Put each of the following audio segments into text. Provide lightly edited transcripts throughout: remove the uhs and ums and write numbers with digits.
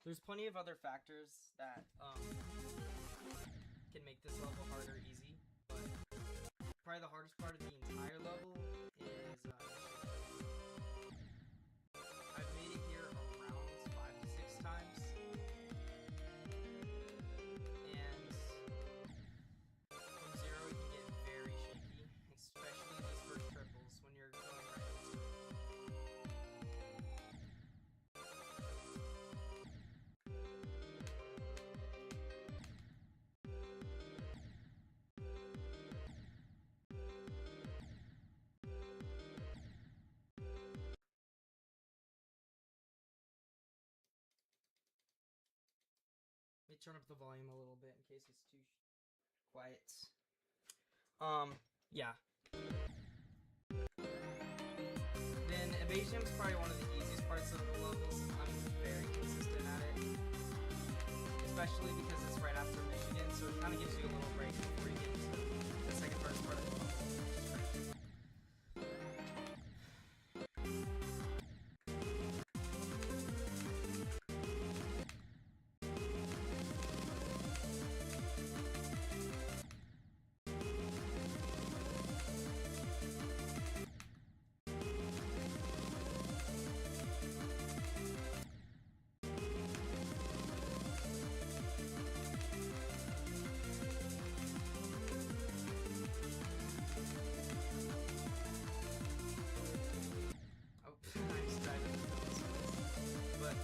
There's plenty of other factors that can make this level hard or easy, but probably the hardest part of the entire level is I've made it here around 5 to 6 times, and from zero it can get very shaky, especially these first triples when you're going right into it. Let me turn up the volume a little bit in case it's too quiet. Yeah. Then evasion is probably one of the easiest parts of the levels. I'm very consistent at it, especially because it's right after Michigan, so it kind of gives you a little break before you get to the second part of the level. But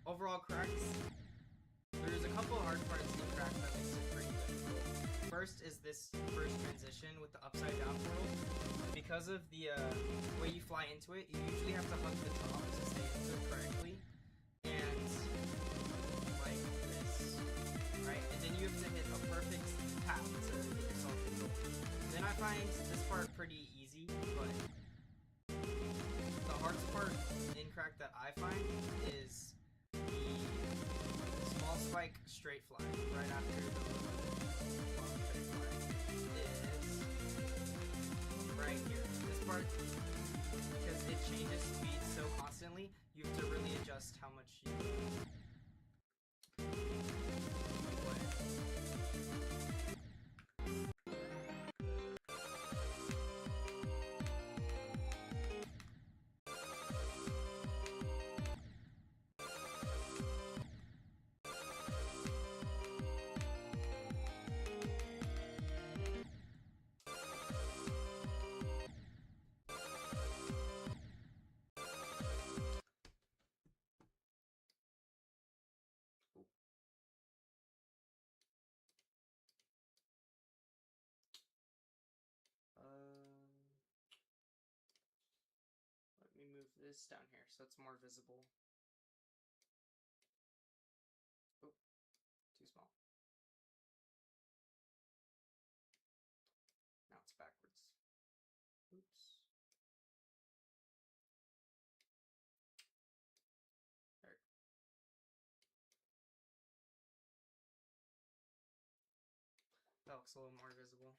overall cracks, there's a couple of hard parts in crack that makes it pretty difficult. First is this first transition with the upside down portal. Because of the way you fly into it, you usually have to hug the top to stay into it correctly. And like this, right? And then you have to hit a perfect tap to get yourself controlled. Then I find this part pretty easy, but the hardest part in crack that I find is the small spike straight fly right after the long straight fly is right here. This part, because it changes speed so constantly, you have to really adjust how much you play. Let me move this down here so it's more visible. Oh, too small. Now it's backwards. Oops. There. That looks a little more visible.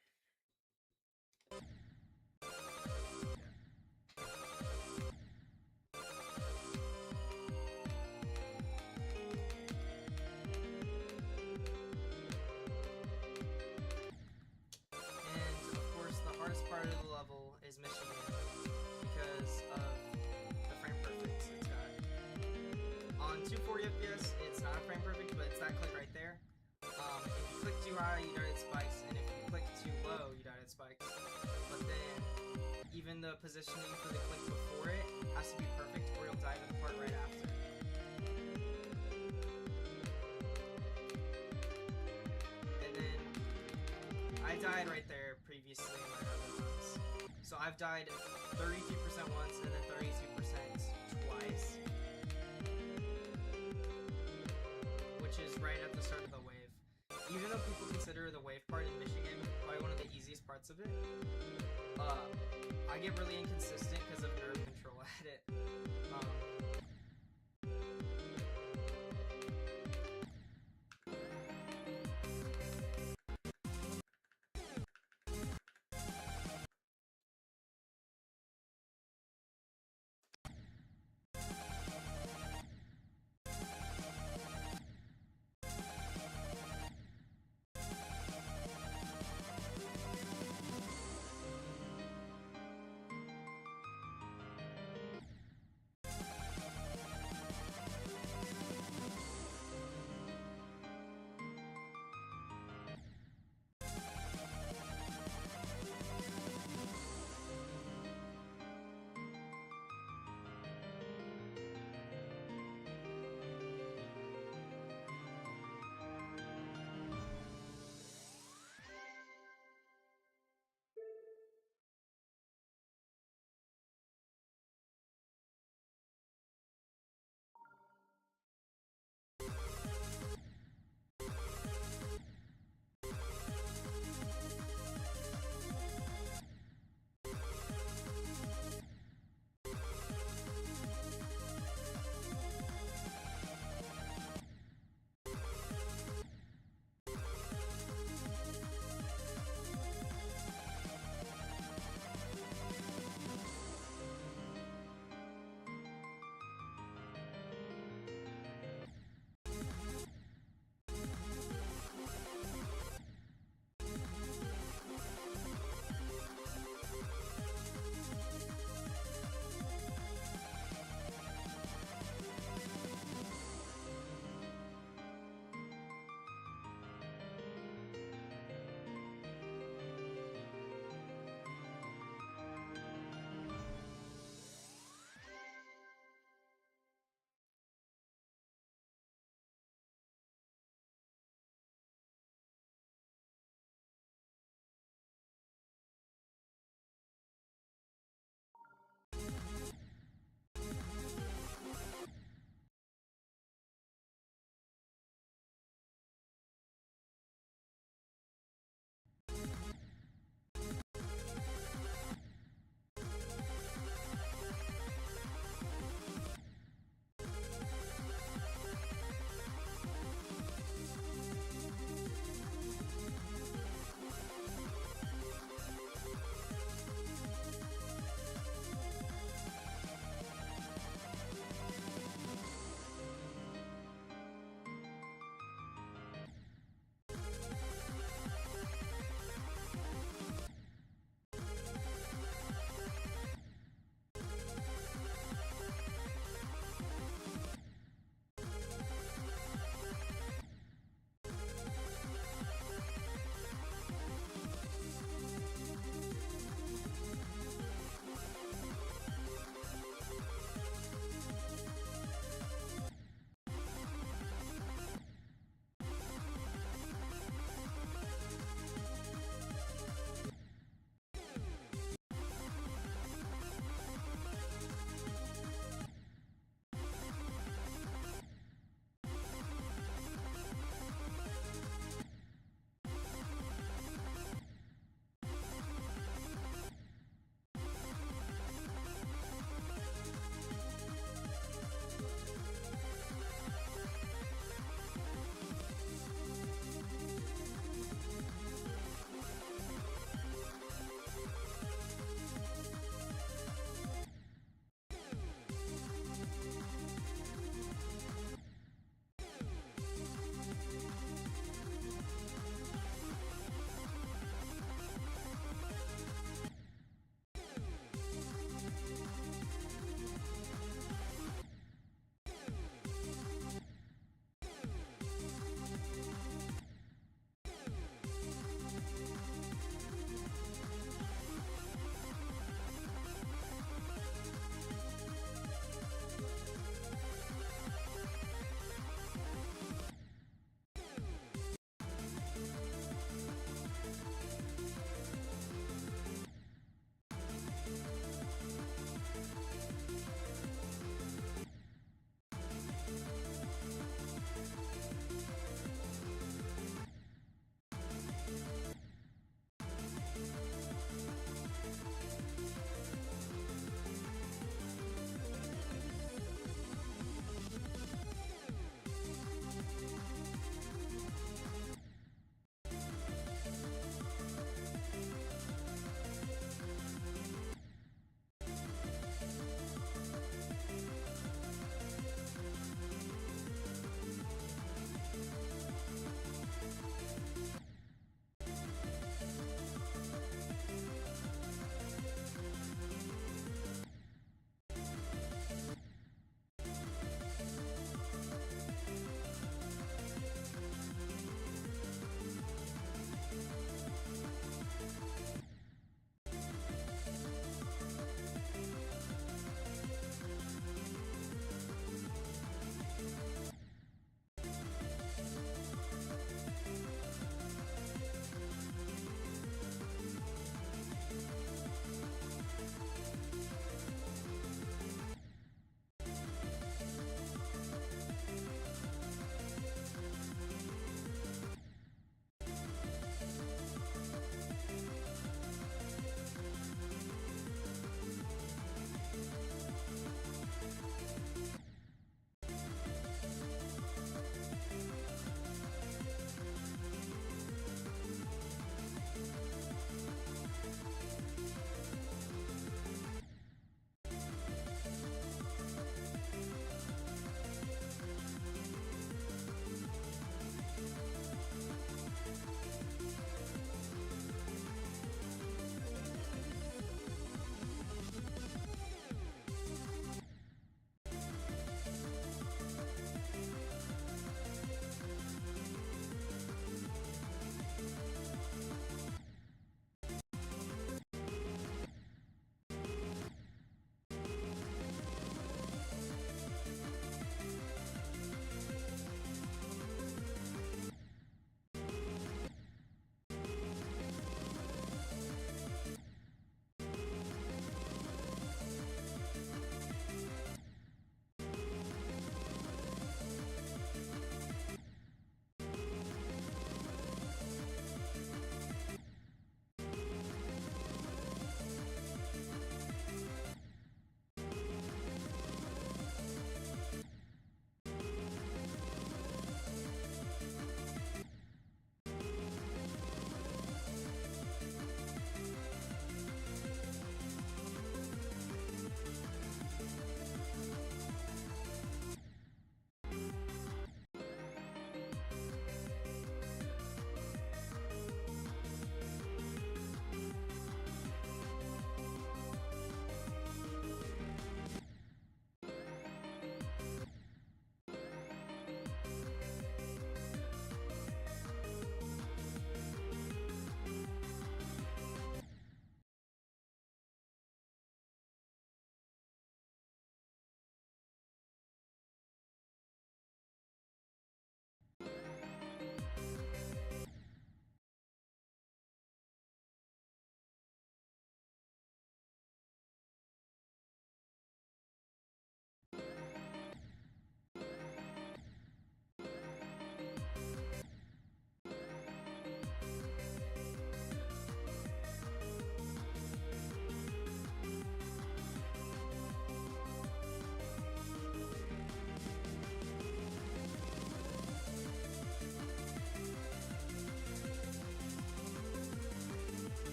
Part of the level is Michigan because of the frame perfects it's got. On 240 FPS, it's not a frame perfect, but it's that click right there. If you click too high, you don't hit spikes, and if you click too low, you don't hit spikes. But then, even the positioning for the click before it has to be perfect, or you'll die to the part right after. And then, I died right there previously in my other ones. So I've died 33% once and then 32% twice. Which is right at the start of the wave. Even though people consider the wave part in Michigan probably one of the easiest parts of it, I get really inconsistent because of nerve control at it.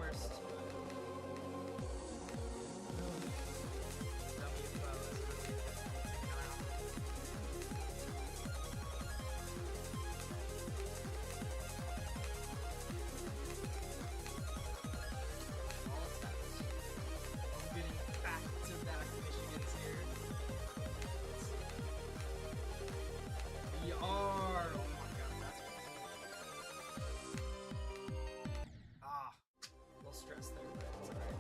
worst. Dummy bow is really difficult to get around. All attempts. I'm getting back-to-back Michigans here. We are. Oh my god, that's crazy. Ah, a little stress there, but it's alright.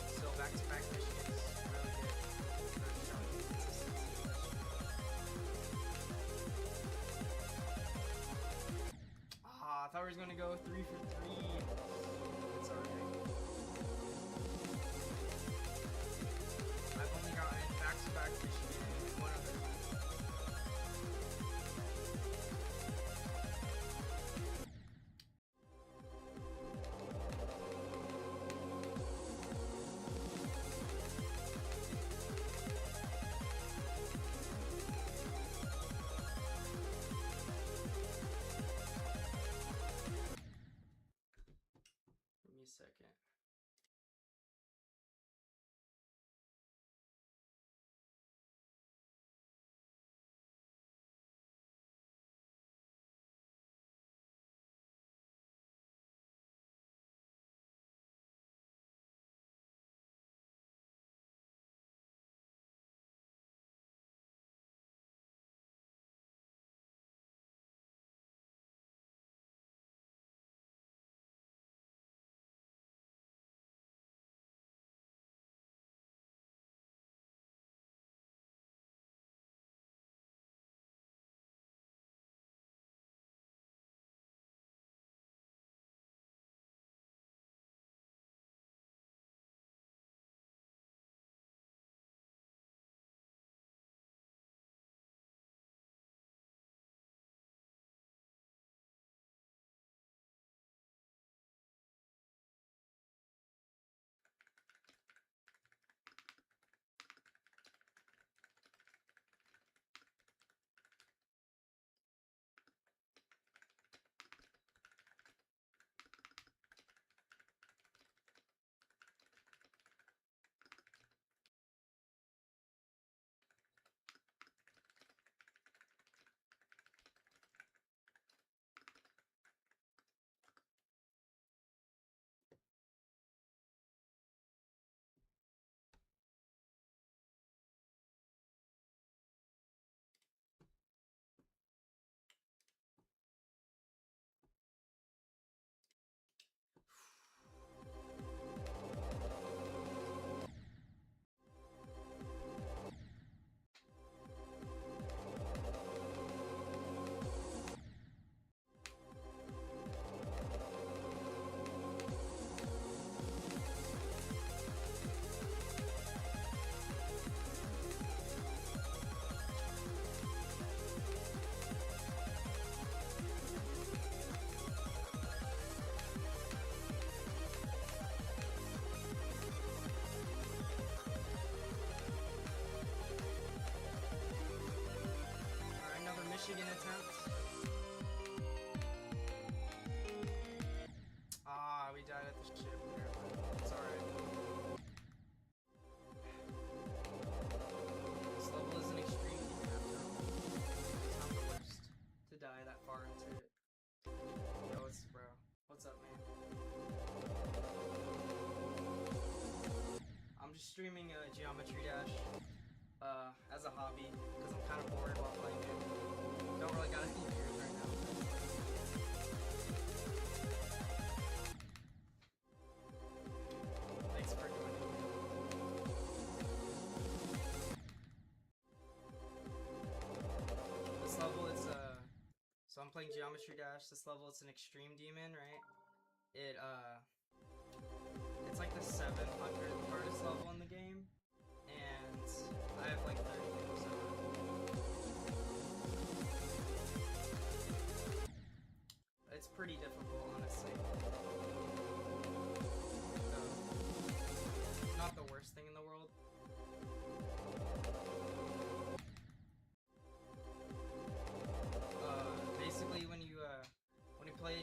Still back-to-back Michigans, really good. They're showing consistency in this stream. Ah, I thought we was gonna go 3 for 3. It's alright. I've only gotten back-to-back Michigan and one other. Give me a second. Michigan attempt. Ah, we died at the ship there, but it's alright. This level is an extreme game after all. It's not the worst to die that far into it. Yo, it's bro. What's up, man? I'm just streaming Geometry Dash as a hobby because I'm kind of bored while playing it. Don't really got any viewers right now. Thanks for joining. This level is so I'm playing Geometry Dash. This level it's an extreme demon, right? It's like the 700th hardest level in the game, and I have like 30 games on it. It's pretty difficult, honestly. So, not the worst thing in the world. Basically, when you play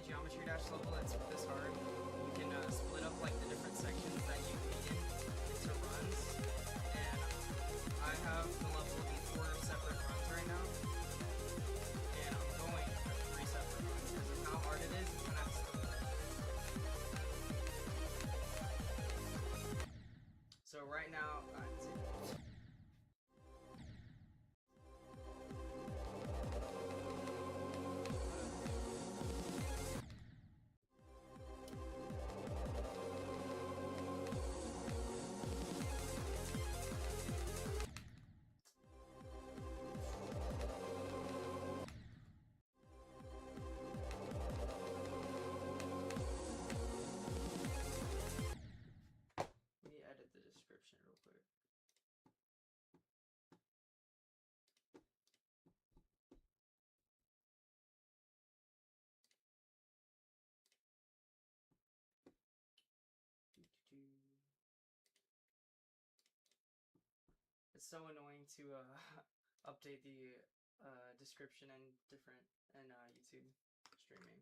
so annoying to update the description and different and YouTube streaming.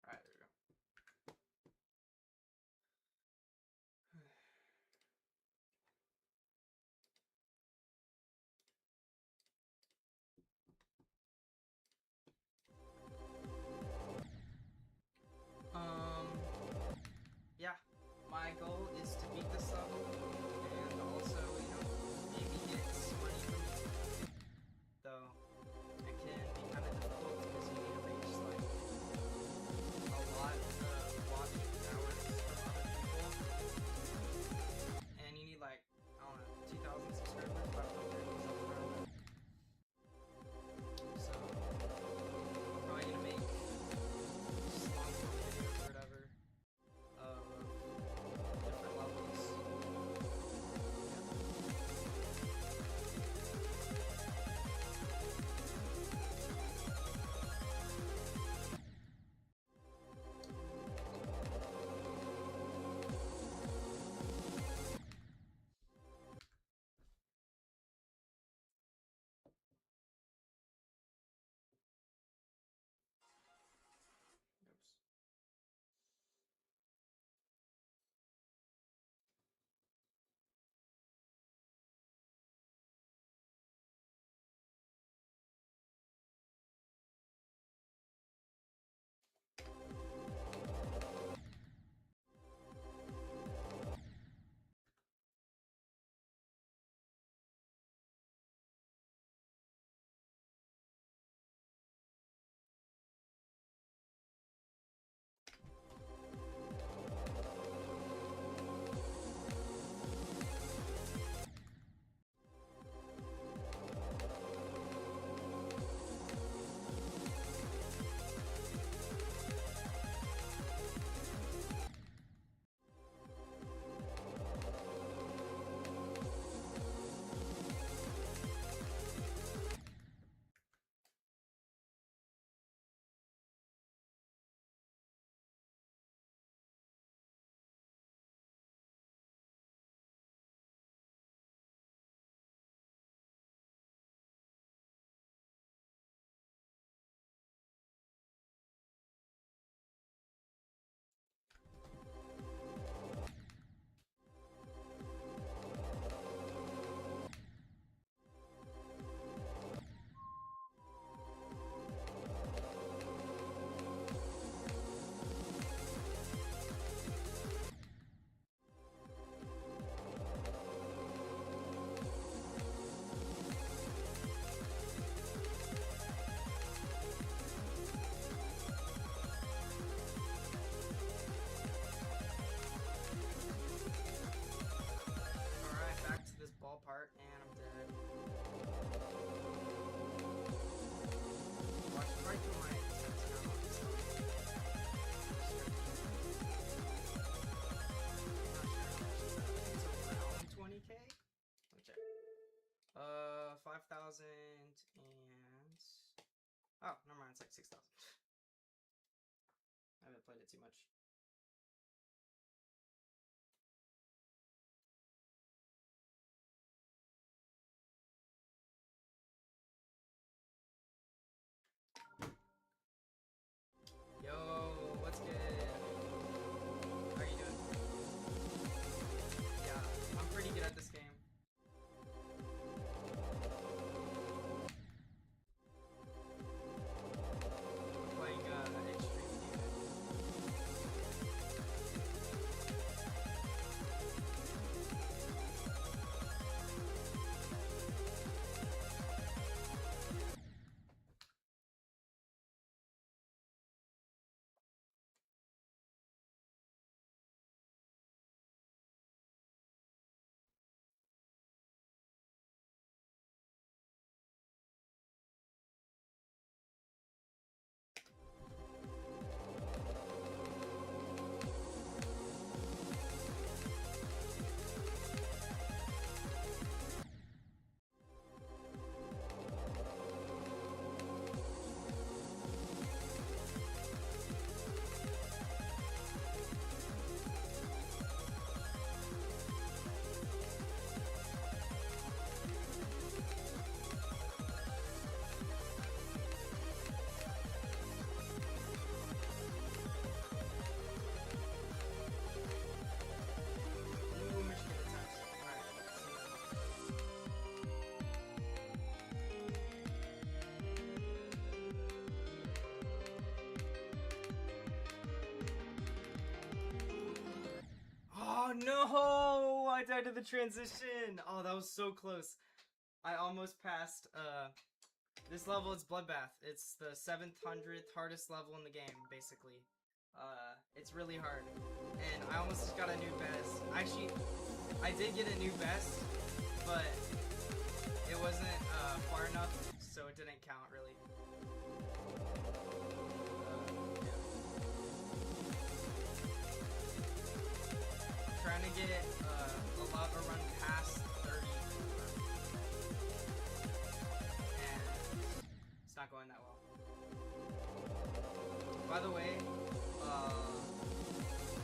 Alright, there we go. Yeah, my goal is to beat this level and also, you know, maybe get some money from it. Though it can be kind of difficult because you need to reach like a lot of watching hours from other people, and you need like, I don't know, 2,000 subscribers, 500, something around that. So I'm probably gonna make just long form videos or whatever of different levels. Oops. Alright, back to this ball part, and I'm dead. Watch right through my attempts now. So. Not sure how much is that. I think it's around 20k? Let me check. 5,000 and... Oh, never mind, it's like 6,000. I haven't played it too much. Yo, what's good? How are you doing? Yeah, I'm pretty good at this game. I'm playing extreme demon. no! I died to the transition! Oh, that was so close. I almost passed, this level is Bloodbath. It's the 700th hardest level in the game, basically. It's really hard. And I almost just got a new best. Actually, I did get a new best, but it wasn't, far enough, so it didn't count, really. Trying to get a lava run past 34, and it's not going that well. By the way,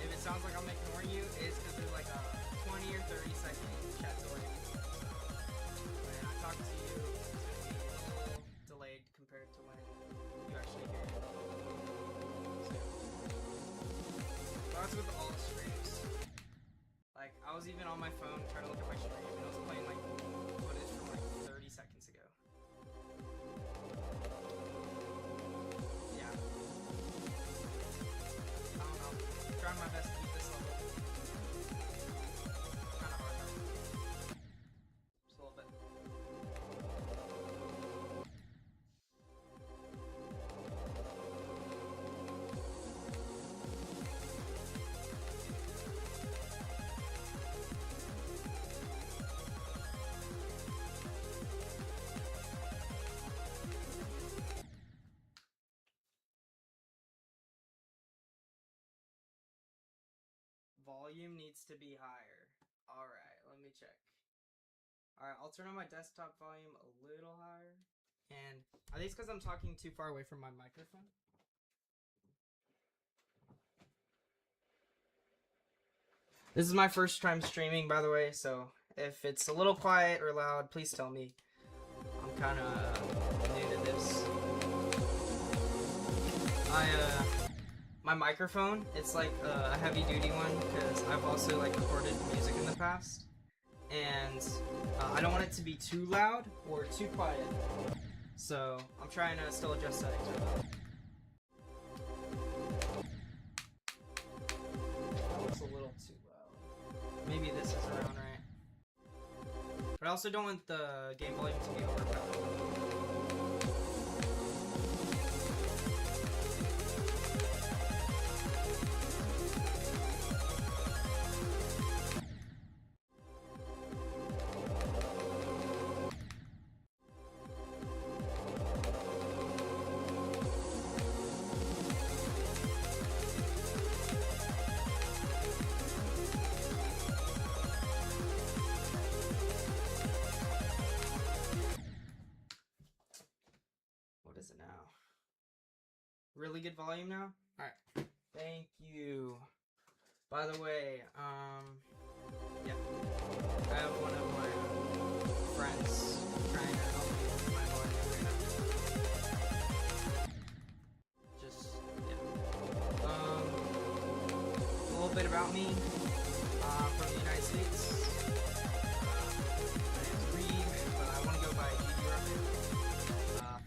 if it sounds like I'm ignoring you, it's because there's like a 20 or 30 second chat delay. So when I talk to you, it's going to be a little delayed compared to when you actually hear it. So that's with all the streams. Like, I was even on my phone trying to look at my stream, and I was playing, like, footage from, like, 30 seconds ago. Yeah. I don't know. I'm trying my best to beat this level. It's kind of hard, though. Just a little bit. Volume needs to be higher. Alright, let me check. Alright, I'll turn on my desktop volume a little higher. And I think it's because I'm talking too far away from my microphone. This is my first time streaming, by the way, so if it's a little quiet or loud, please tell me. I'm kind of new to this. My microphone, it's like a heavy duty one because I've also like recorded music in the past, and I don't want it to be too loud or too quiet, so I'm trying to still adjust settings right now. That looks a little too loud. Maybe this is around right. But I also don't want the game volume to be overpowered. Really good volume now? Alright. Thank you. By the way, yeah. I have one of my friends trying to help me with my volume right now. Just, yeah. A little bit about me. I'm from the United States. My name's Reed, but I want to go by Qd-Oled.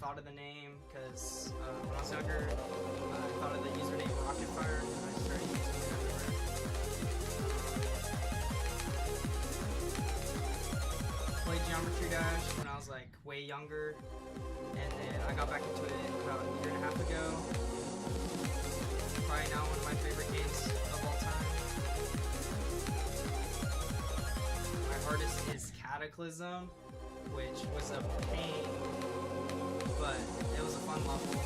Thought of the name because when I was younger, I thought of the username Rocketfire, and I started using it everywhere. Played Geometry Dash when I was like way younger, and then I got back into it about a year and a half ago. Probably now one of my favorite games of all time. My hardest is Cataclysm, which was a pain, but it was a fun level.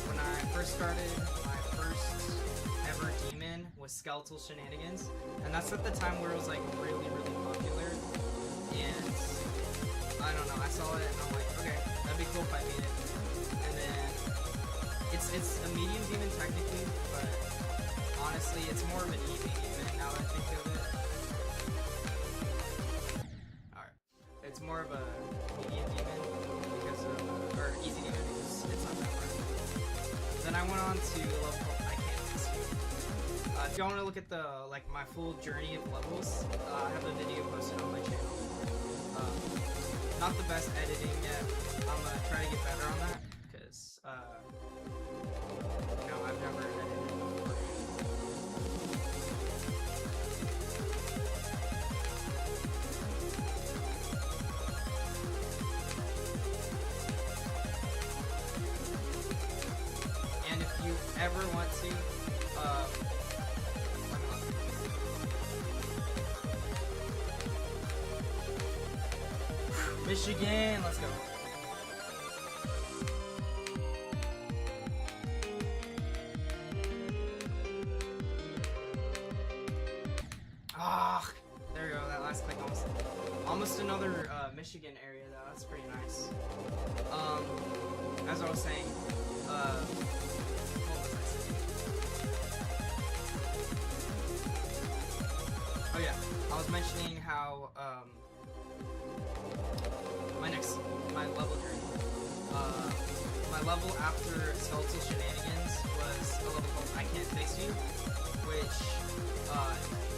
When I first started, my first ever demon was Skeletal Shenanigans, and that's at the time where it was like really, really popular, and I don't know, I saw it and I'm like, okay, that'd be cool if I beat it. And then it's a medium demon technically, but honestly it's more of an easy demon now that I think of it. It's more of a medium demon because of, or easy demon because it's not that hard. Then I went on to level, I can't miss you. If y'all want to look at the, like, my full journey of levels, I have a video posted on my channel. Not the best editing yet. I'm gonna try to get better on that because, you know, I've never edited before. Michigan, let's go. Ah, there we go. That last click almost another Michigan area though. That's pretty nice. As I was saying, what was I saying? Oh yeah, I was mentioning how my level journey. My level after Skeletal Shenanigans was a level called I Can't Fix You, which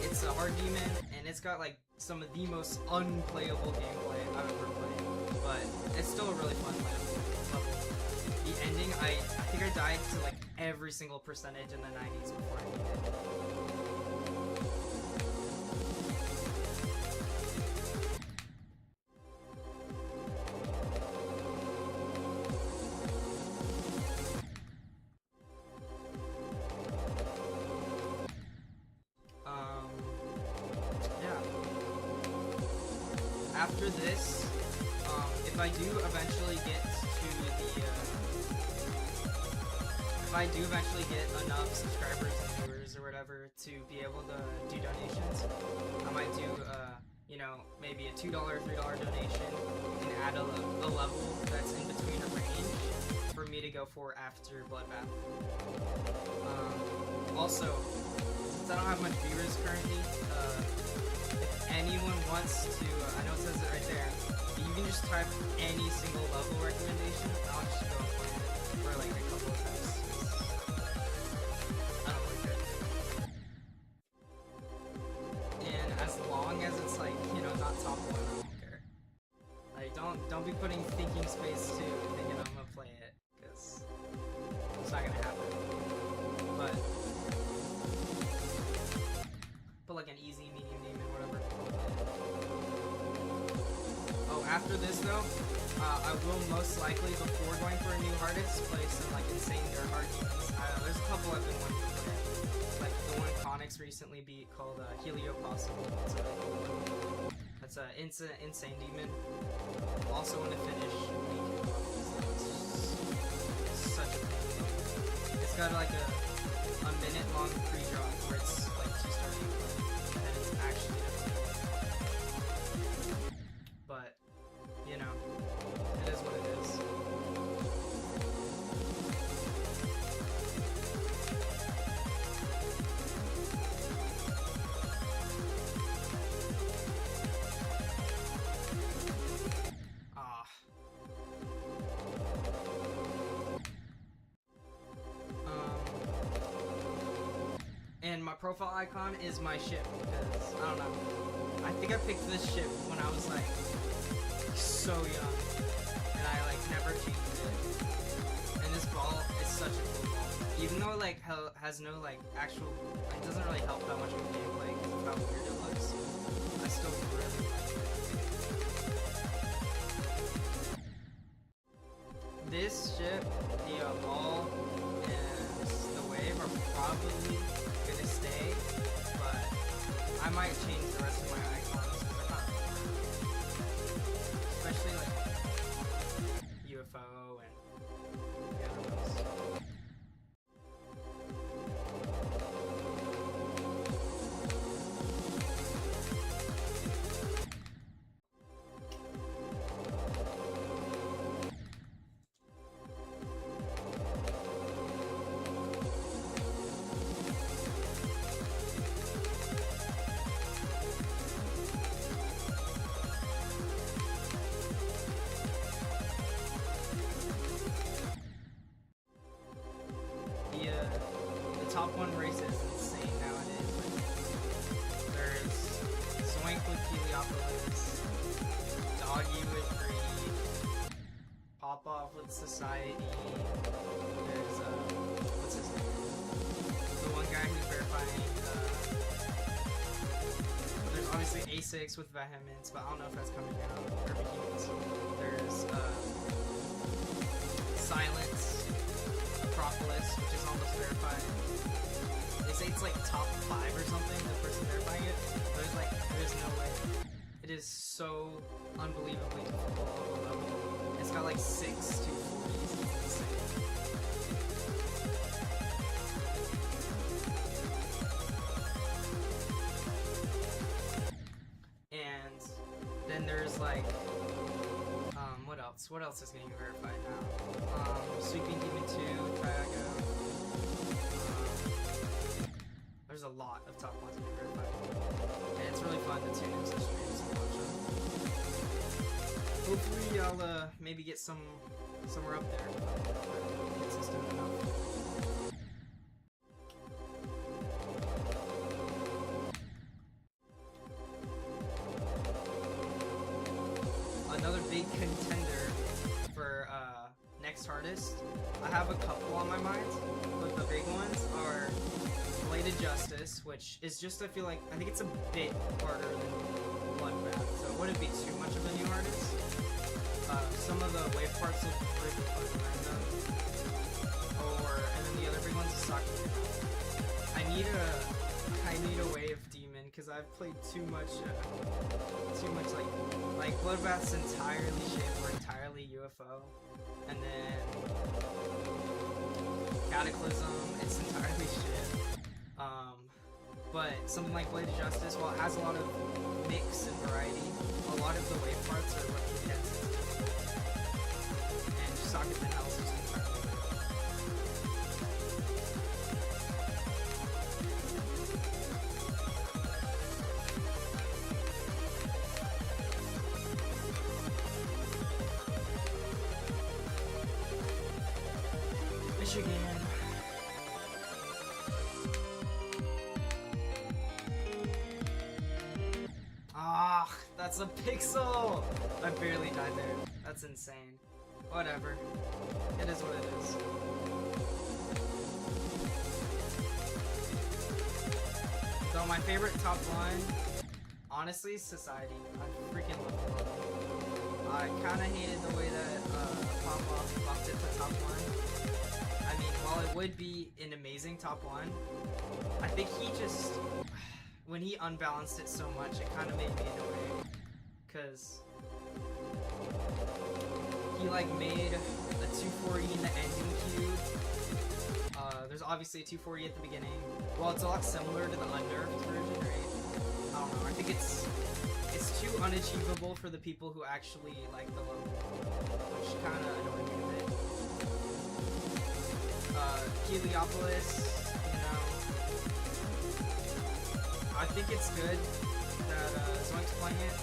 it's a hard demon and it's got like some of the most unplayable gameplay I've ever played, but it's still a really fun level. The ending, I think I died to like every single percentage in the 90s before I beat it. After this, if I do eventually get enough subscribers and viewers or whatever to be able to do donations, I might do, you know, maybe a $2, $3 donation and add a level that's in between a range for me to go for after Bloodbath. Also, since I don't have much viewers currently, if anyone wants to, I know it says it right there, but you can just type any single level recommendation. I'll just go and play it for like a couple of times. I don't really care. And as long as it's like, you know, not top one, I don't care. Like, don't be putting Thinking Space 2 thinking I'm gonna play it, because it's not gonna happen. But like an easy, medium demon, whatever. Oh, after this though, I will most likely, before going for a new hardest, play some like insane or hard demons. There's a couple I've been wanting to play. Like the one Conix recently beat called Heliopossum. It's a really cool one. That's an insane demon. Also want to finish such a pain. It's got like a minute long pre-drop where it's like 2-star gameplay. Actually, but you know, it is what it is. And my profile icon is my ship, because, I don't know, I think I picked this ship when I was, like, so young, and I, like, never changed it. And this ball is such a cool ball. Even though it, like, has no, like, actual, it doesn't really help that much with gameplay because of how weird it looks, I still really like it. This ship, the ball, and the wave are probably gonna stay, but I might change the rest of my icons because I kind of, especially like UFO and the other ones. The top one race is insane nowadays. Like, there's Zoink with Qd-Oled, Doggy with Greed, Pop Off with Society. There's what's his name? The one guy who's verifying. There's obviously A6 with Vehemence, but I don't know if that's coming out. Or Behemoths. There's Silence. Acropolis, which is almost verified. They say it's like top 5 or something, the person verifying it. There's no way. It is so unbelievably difficult of a level. It's got like 6 240s. It's insane. And then there's like, what else? What else is getting verified now? Sweeping Demon 2, Triago. There's a lot of top ones getting verified. And it's really fun to tune into streams and watch them. Hopefully I'll maybe get somewhere up there. Consistent enough. Another big contender for next hardest. I have a couple on my mind, but the big ones are Bladed Justice, which is just, I think it's a bit harder than Bloodbath, so it wouldn't be too much of a new hardest. Some of the wave parts look really fun to learn them. And then the other big one's Sakura. I need a wave demon because I've played too much like Bloodbath's entirely ship or entirely UFO, and then Cataclysm, it's entirely shit. But something like Blade of Justice, while it has a lot of mix and variety, a lot of the wave parts are what condenses it. And Socket and House is entirely good. Michigan. Ah, that's a pixel! I barely died there. That's insane. Whatever. It is what it is. Though my favorite top one, honestly, is Society. I freaking love the level. I kinda hated the way that Pop-Off bumped it to top one. I mean, while it would be an amazing top one, I think he just... when he unbalanced it so much, it kind of made me annoying. Because he like made a 240 in the ending cube. There's obviously a 240 at the beginning. Well, it's a lot similar to the unnerfed version, right? I don't know. I think it's too unachievable for the people who actually like the level, which kind of annoyed me a bit. Qd-Oled, you know. I think it's good that Zoink's playing it.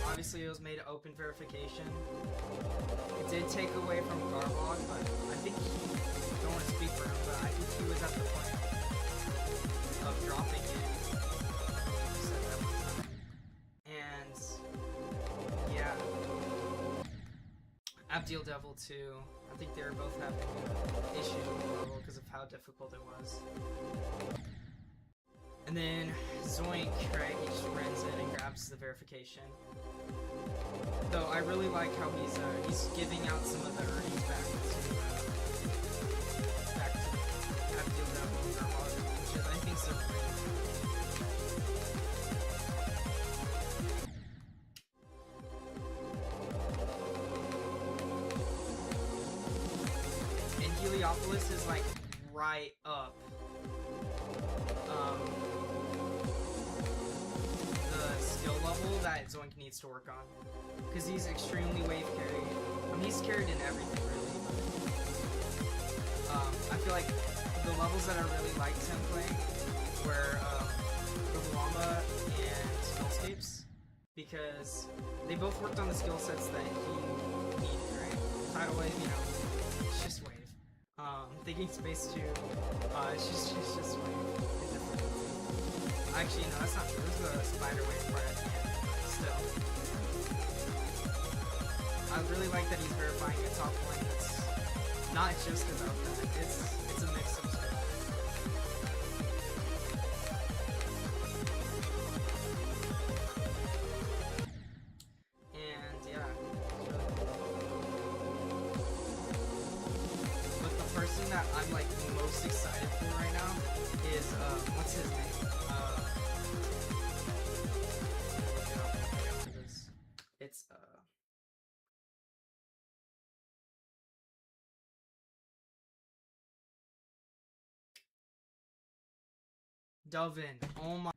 Obviously, it was made open verification. It did take away from Garbog, but I think I don't want to speak for him, but I think he was at the point of dropping it. I believe he said that one time. And yeah, Abdiel Devil too. I think they were both having issues with the level because of how difficult it was. And then Zoink, right, he just runs in and grabs the verification. Though I really like how he's giving out some of the earnings back to Abdiel Devil and Garbog, which is, I think, so great. And Heliopolis is like right up. The skill level that Zoink needs to work on, because he's extremely wave carried. I mean, he's carried in everything really. I feel like the levels that I really liked him playing were the Wamba and Skillscapes, because they both worked on the skill sets that he needed. Right, Tidal Wave, you know, it's just wave. Thinking Space 2, it's just wave. Actually, no, that's not true. There's a spider wave part at the end, but still. I really like that he's verifying a top one that's not just about that. It's a mix of stuff. And yeah, it's really cool. But the person that I'm like most excited for right now is what's his name? This. Dovin. Oh my.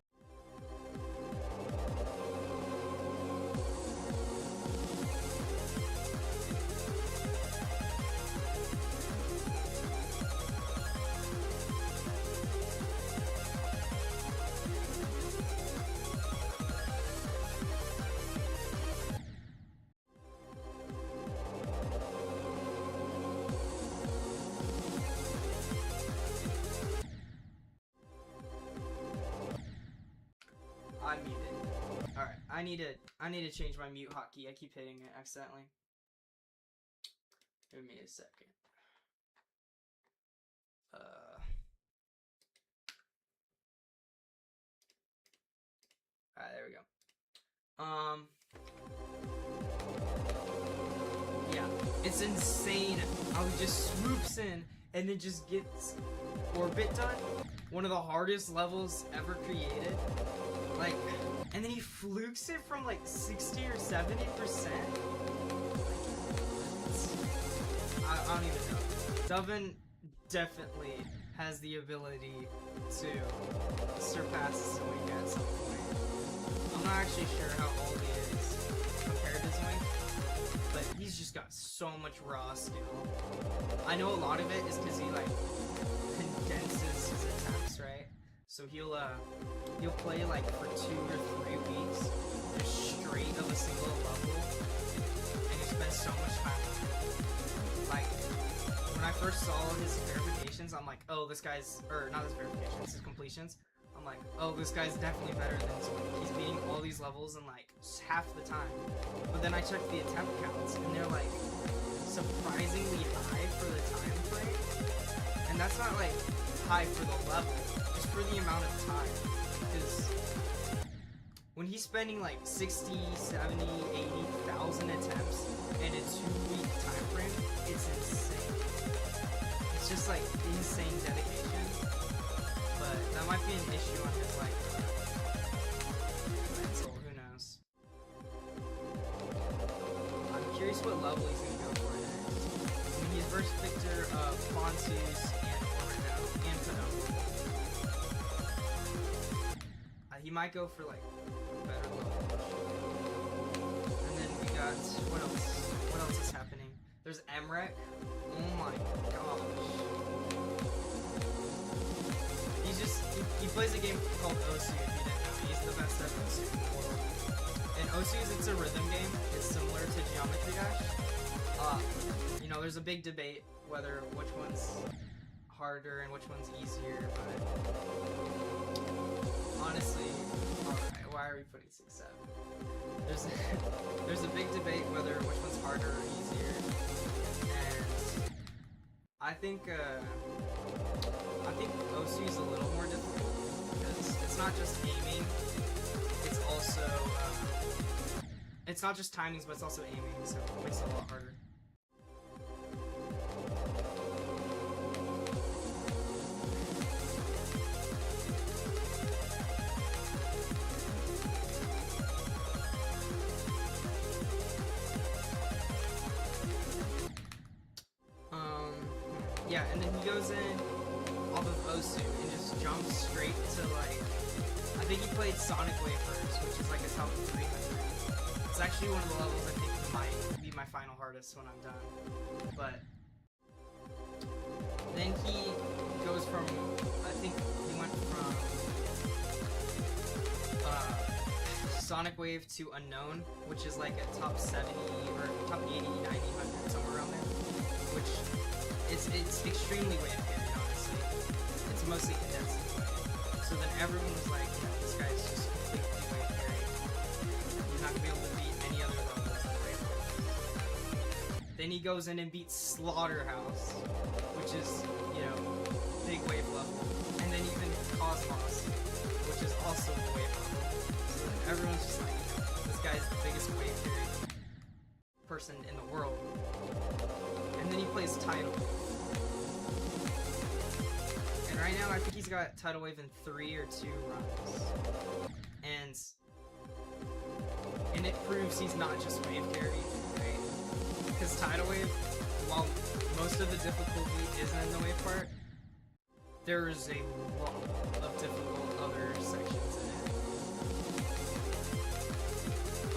I'm muted. Alright, I need to change my mute hotkey. I keep hitting it accidentally. Give me a second. Alright, there we go. Yeah, it's insane how he just swoops in and then just gets orbit done. One of the hardest levels ever created. Like, and then he flukes it from like 60 or 70%. I don't even know. Dovin definitely has the ability to surpass Zoink at some point. I'm not actually sure how old he is compared to Zoink, but he's just got so much raw skill. I know a lot of it is because he like condenses his attacks, right? So he'll play like for 2 or 3 weeks just straight of a single level, and he spends so much time on it. Like, when I first saw his verifications, I'm like, oh, this guy's, or not his verifications, his completions, I'm like, oh, this guy's definitely better than Zoink. He's beating all these levels in like half the time. But then I checked the attempt counts, and they're like surprisingly high for the time frame. And that's not like high for the level, just for the amount of time. Because when he's spending like 60, 70, 80,000 attempts in a 2-week time frame, it's insane. It's just like insane dedication. But that might be an issue on his like mental, who knows. I'm curious what level he's gonna go for next. I mean, he's versed Victor, Fonsus, and Orino, and Penumbra. He might go for like a better level. And then we got, what else? What else is happening? There's Emrek. Oh my gosh. He's just, he plays a game called Osu, if you didn't know. He's the best at Osu in the world. And Osu's, it's a rhythm game. It's similar to Geometry Dash. You know, there's a big debate whether which one's harder and which one's easier, but honestly, alright, why are we putting 6-7? There's a big debate whether which one's harder or easier, and I think Osu's a little more difficult because it's not just aiming, it's also it's not just timings, but it's also aiming, so it makes it a lot harder. Yeah, and then he goes in off of Osu and just jumps straight to like, I think he played Sonic Wave first, which is like a top 300. It's actually one of the levels I think might be my final hardest when I'm done. But then he goes from, I think he went from Sonic Wave to Unknown, which is like a top 70 or top 80, 90, 100, somewhere around there, which it's extremely wave carry, honestly. It's mostly condensed wave. So then everyone was like, you know, this guy's just completely wave carry. He's not gonna be able to beat any other levels than wave. Then he goes in and beats Slaughterhouse, which is, you know, big wave level. And then even Cosmos, which is also a wave level. So then everyone's just like, you know, this guy's the biggest wave carry person in the world. And then he plays Tidal. And right now, I think he's got Tidal Wave in 3 or 2 runs. And it proves he's not just wave carry, right? Because Tidal Wave, while most of the difficulty isn't in the wave part, there is a lot of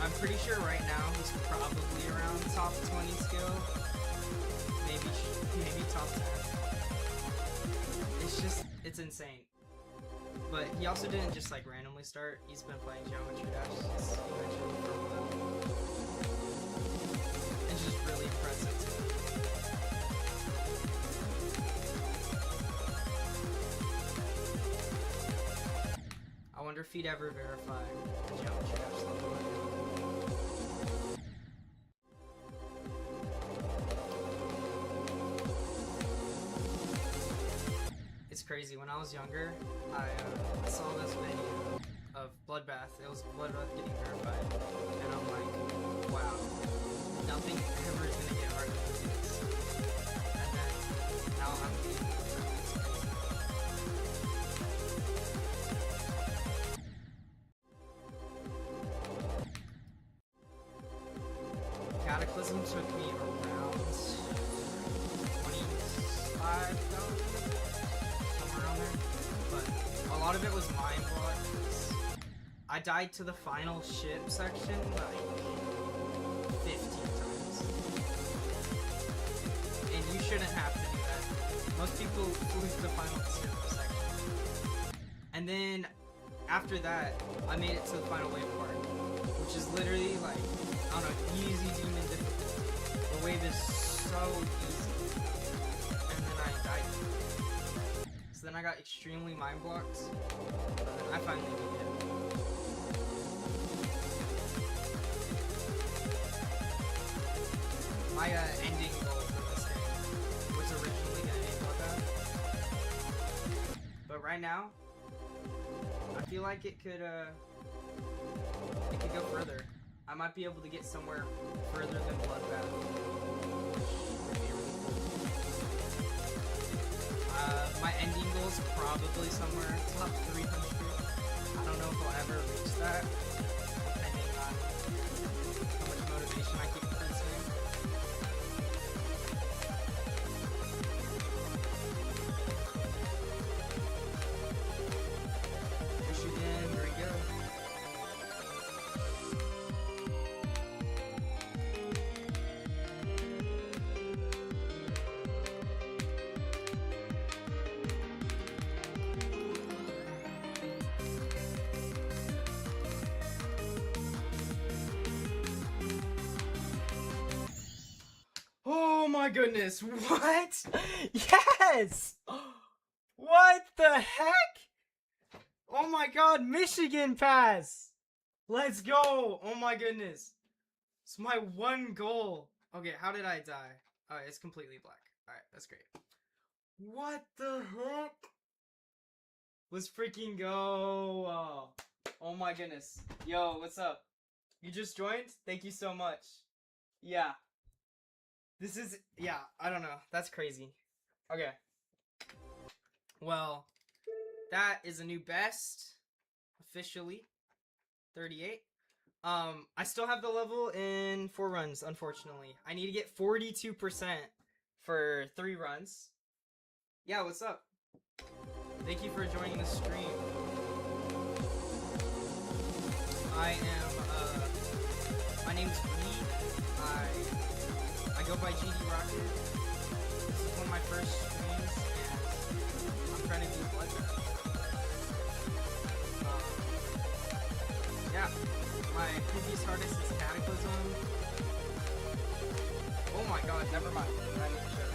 I'm pretty sure right now he's probably around top 20 skill. Maybe top 10. It's just, it's insane. But he also didn't just like randomly start. He's been playing Geometry Dash since he mentioned for a while. It's just really impressive to me. I wonder if he'd ever verify the Geometry Dash level. It's crazy. When I was younger, I saw this video of Bloodbath. It was Bloodbath getting verified, and I'm like, wow, nothing ever is gonna get harder than this. And then now I'm getting Cataclysm took me around 25,000. But a lot of it was mind block. I died to the final ship section like 15 times. And you shouldn't have to do that. Most people lose the final ship section. And then after that, I made it to the final wave part, which is literally like, I don't know, easy demon difficulty. The wave is so easy. And then I died. So then I got extremely mind blocked, and then I finally beat it. My ending goal for this game was originally gonna be Bloodbath, but right now, I feel like it could go further. I might be able to get somewhere further than Bloodbath, which would be really cool. My ending goal is probably somewhere top 300. I don't know if I'll ever reach that, depending on how much motivation I keep for this game. Push again, here we go. Oh my goodness, what? Yes! What the heck? Oh my god, Michigan pass! Let's go! Oh my goodness. It's my one goal. Okay, how did I die? Alright, it's completely black. Alright, that's great. What the heck? Let's freaking go. Oh my goodness. Yo, what's up? You just joined? Thank you so much. Yeah. This is, yeah, I don't know. That's crazy. Okay. Well, that is a new best. Officially. 38. I still have the level in 4 runs, unfortunately. I need to get 42% for 3 runs. Yeah, what's up? Thank you for joining the stream. I am, my name's Reed. I go by GD Rocket. This is one of my first streams, and I'm trying to do Bloodbath. Yeah, my previous hardest is Cataclysm. Oh my god, never mind. I need to show.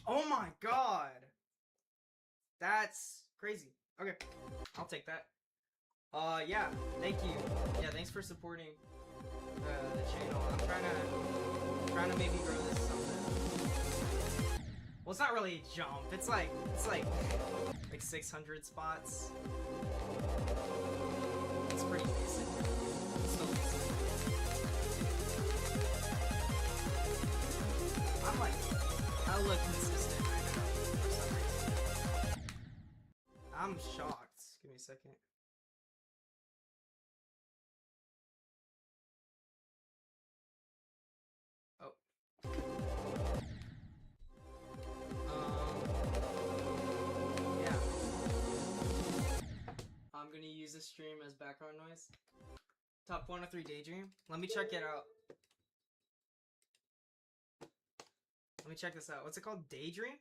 Oh my god! That's crazy. Okay, I'll take that. Yeah, thank you. Yeah, thanks for supporting the channel. I'm trying to maybe grow this something. Well, it's not really a jump. It's like 600 spots. It's pretty basic. It's still basic. I'm like hella consistent right now for some reason. I'm shocked. Give me a second. Oh. use the stream as background noise. Top 103 Daydream. Let me check it out. Let me check this out. What's it called? Daydream?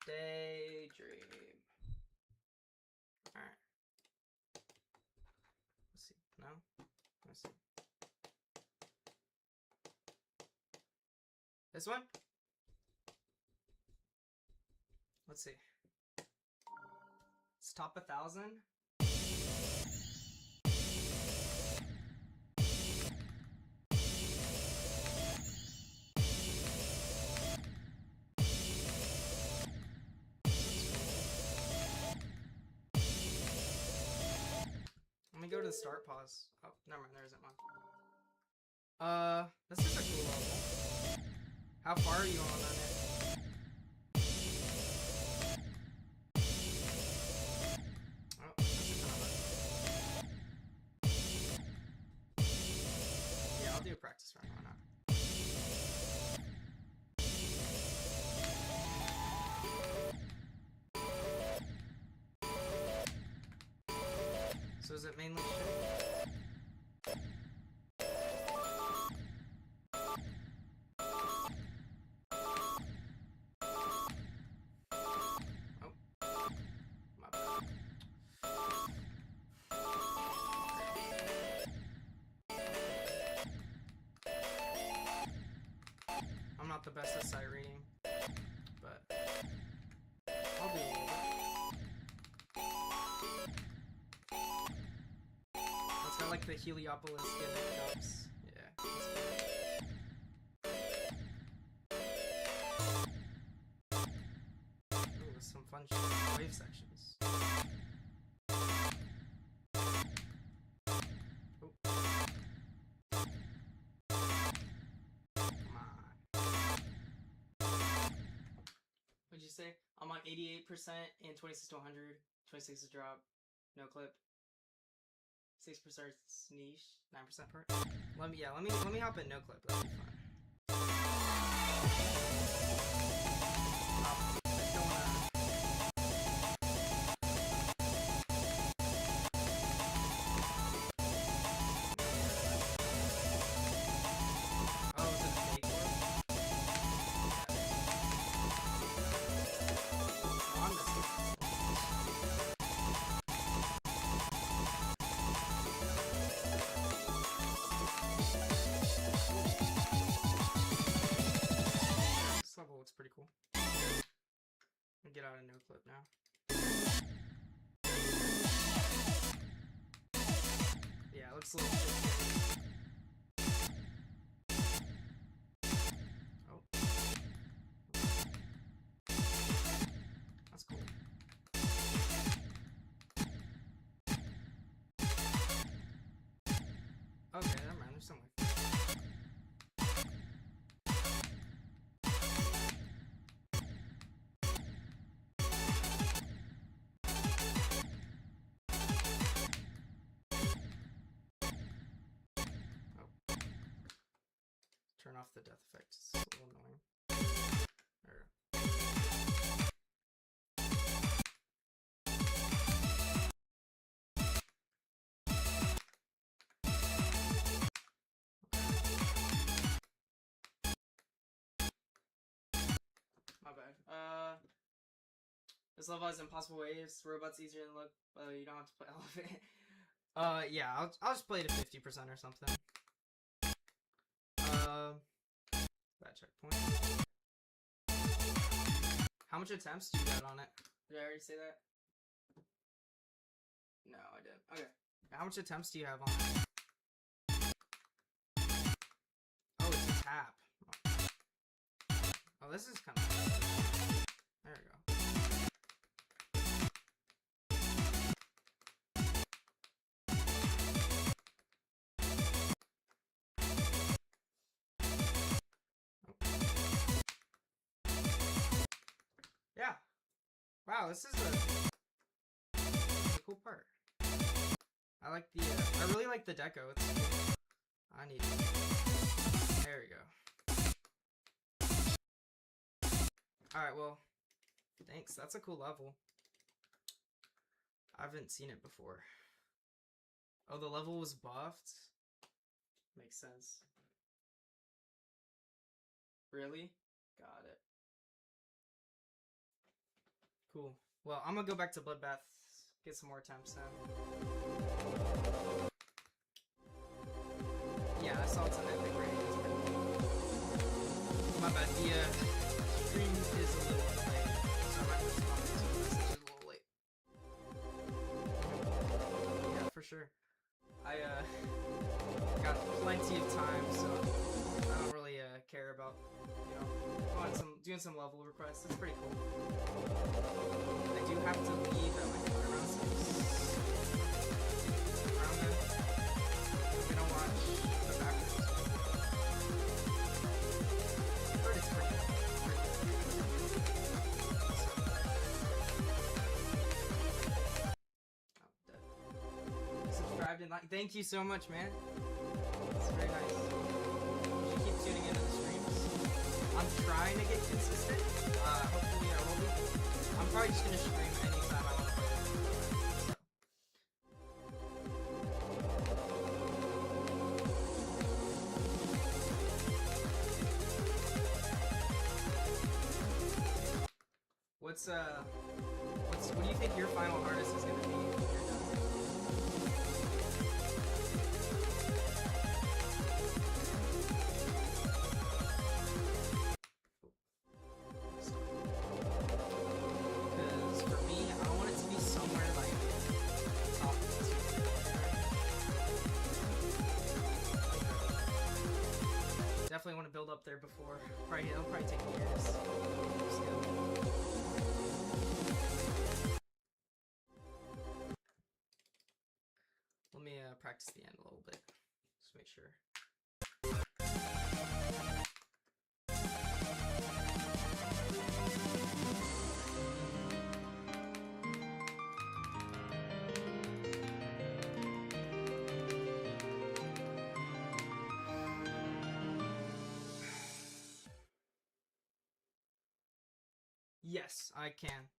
Daydream. Alright. Let's see. No? Let's see. This one? Let's see. It's top 1,000. Let me go to the start pause. Oh, never mind, there isn't one. This is a cool level. How far are you on it? Oh, that's kind of yeah, I'll do a practice run, why not? So is it mainly shit? Oh. My bad. I'm not the best at sight reading, but I'll do a little bit. It's got like the Heliopolis gimmick cups. Yeah. Ooh, with some fun wave sections. Ooh. Come on. What'd you say? I'm on 88% in 26 to 100. 26 is drop. No clip. 6% niche, 9% part. Let me hop in no clip. That'd be fun. I don't wanna... Oh, is it a fake orb? Oh, I'm missing. This level looks pretty cool. I'll get out of no clip now. Yeah, it looks a little shit. Oh. That's cool. Okay, never mind, there's some way. Turn off the death effect. It's a little annoying. There we go. My bad. This level has impossible waves. Robots easier than look, but you don't have to play all of it. Yeah, I'll just play to 50% or something. That checkpoint. How much attempts do you get on it? Did I already say that? No, I didn't. Okay. How much attempts do you have on it? Oh, it's a tap. Oh, this is kind of... There we go. Yeah. Wow, this is a cool part. I like the, I really like the deco. It's cool. I need it. There we go. Alright, well, thanks. That's a cool level. I haven't seen it before. Oh, the level was buffed? Makes sense. Really? Got it. Cool. Well, I'm gonna go back to Bloodbath, get some more attempts then. Yeah, I saw it's an epic rating. It's pretty cool. My bad. The stream is a little delayed, so I might respond to the message a little late. Yeah, for sure. I got plenty of time, so I don't really care about, you know, doing some level requests. It's pretty cool. I do have to leave at like around 6. Around then. I'm gonna watch the backwards. But it's pretty cool. Oh, dead. Subscribed and like. Thank you so much, man. It's very nice. You should keep tuning into the streams. I'm trying to get consistent. Hopefully I will be. I'm probably just gonna stream anytime I want to play it. What do you think your final hardest is gonna be? Definitely want to build up there before. It'll probably take years. Still. Let me practice the end a little bit. Just make sure. Yes, I can.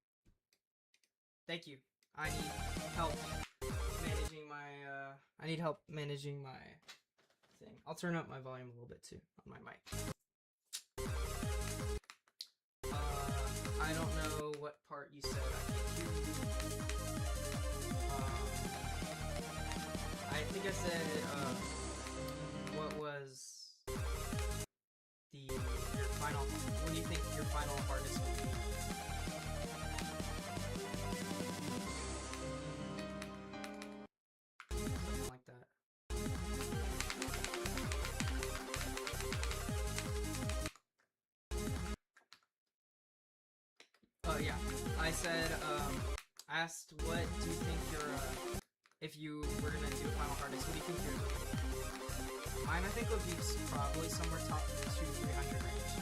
Thank you. I need help managing my thing. I'll turn up my volume a little bit too on my mic. I don't know what part you said. I think I said what was your final? What do you think your final hardest will be? Something like that. Oh yeah, I said I asked what do you think your if you were gonna do a final hardest, what do you think your mine I think would be probably somewhere top 200-300 range,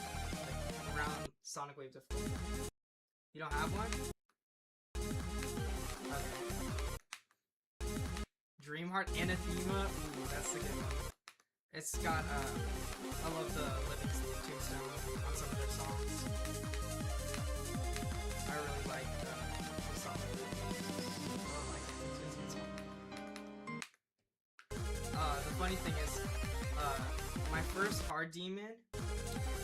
like around Sonic Wave difficulty. You don't have one? Okay. Dreamheart Anathema. Ooh, that's the good one. It's got I love the Living Tombstone on some of their songs. I really like the song. The funny thing is, my first hard demon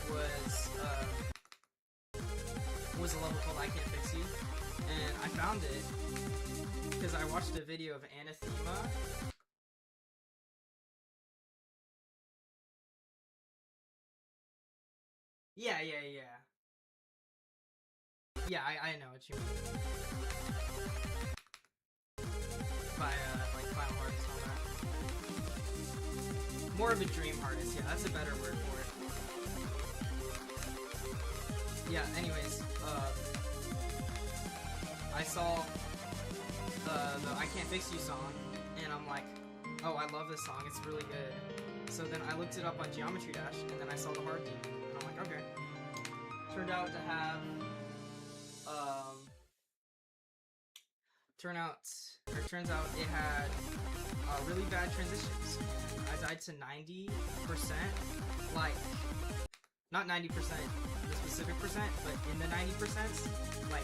was a level called I Can't Fix You, and I found it because I watched a video of Anathema. Yeah. Yeah, I know what you mean. By like Final Hardest and all that. More of a dream artist, yeah, that's a better word for it. Yeah, anyways, I saw the I Can't Fix You song, and I'm like, oh, I love this song, it's really good. So then I looked it up on Geometry Dash, and then I saw the hard demon, and I'm like, okay. Turned out to have, turns out it had really bad transitions. I died to 90%, like, not 90%, the specific percent, but in the 90%, like,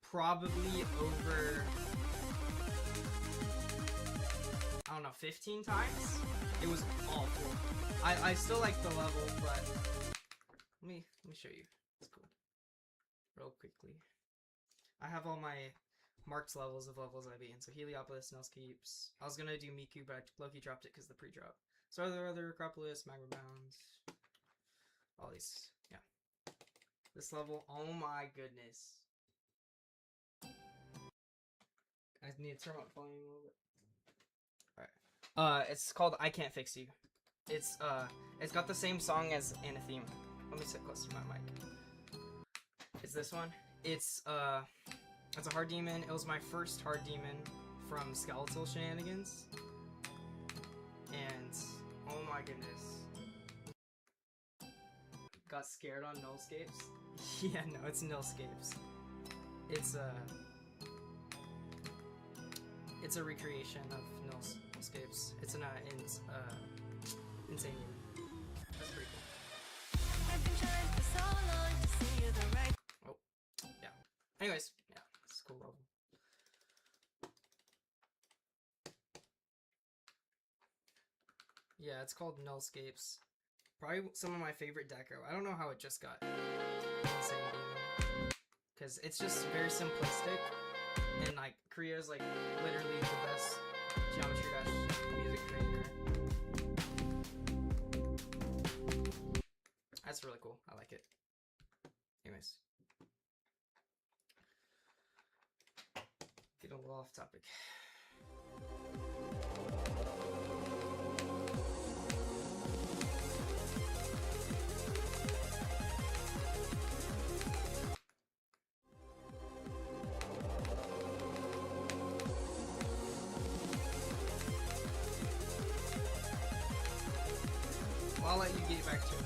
probably over I don't know, 15 times. It was awful. I still like the level, but let me show you. It's cool. Real quickly. I have all my marked levels of levels I've beaten. So Heliopolis, Nullscapes. I was gonna do Miku, but Loki dropped it because the pre-drop. So there are other Acropolis, Magma Bound. All these. Yeah. This level, oh my goodness. I need to turn up volume a little bit. Alright. It's called I Can't Fix You. It's got the same song as Anathema. Let me sit close to my mic. It's this one. It's a hard demon. It was my first hard demon from Skeletal Shenanigans. And oh my goodness. Got scared on Nullscapes. Yeah, no, it's Nullscapes. It's a recreation of Nullscapes. It's insane demon. That's pretty cool. Oh, yeah. Anyways, yeah, it's a cool level. Yeah, it's called Nullscapes. Probably some of my favorite deco. I don't know how it just got insane demon, because it's just very simplistic, and like Kriya's like literally the best Geometry Dash music creator. That's really cool. I like it. Anyways, get a little off topic. Well, I'll let you get back to it.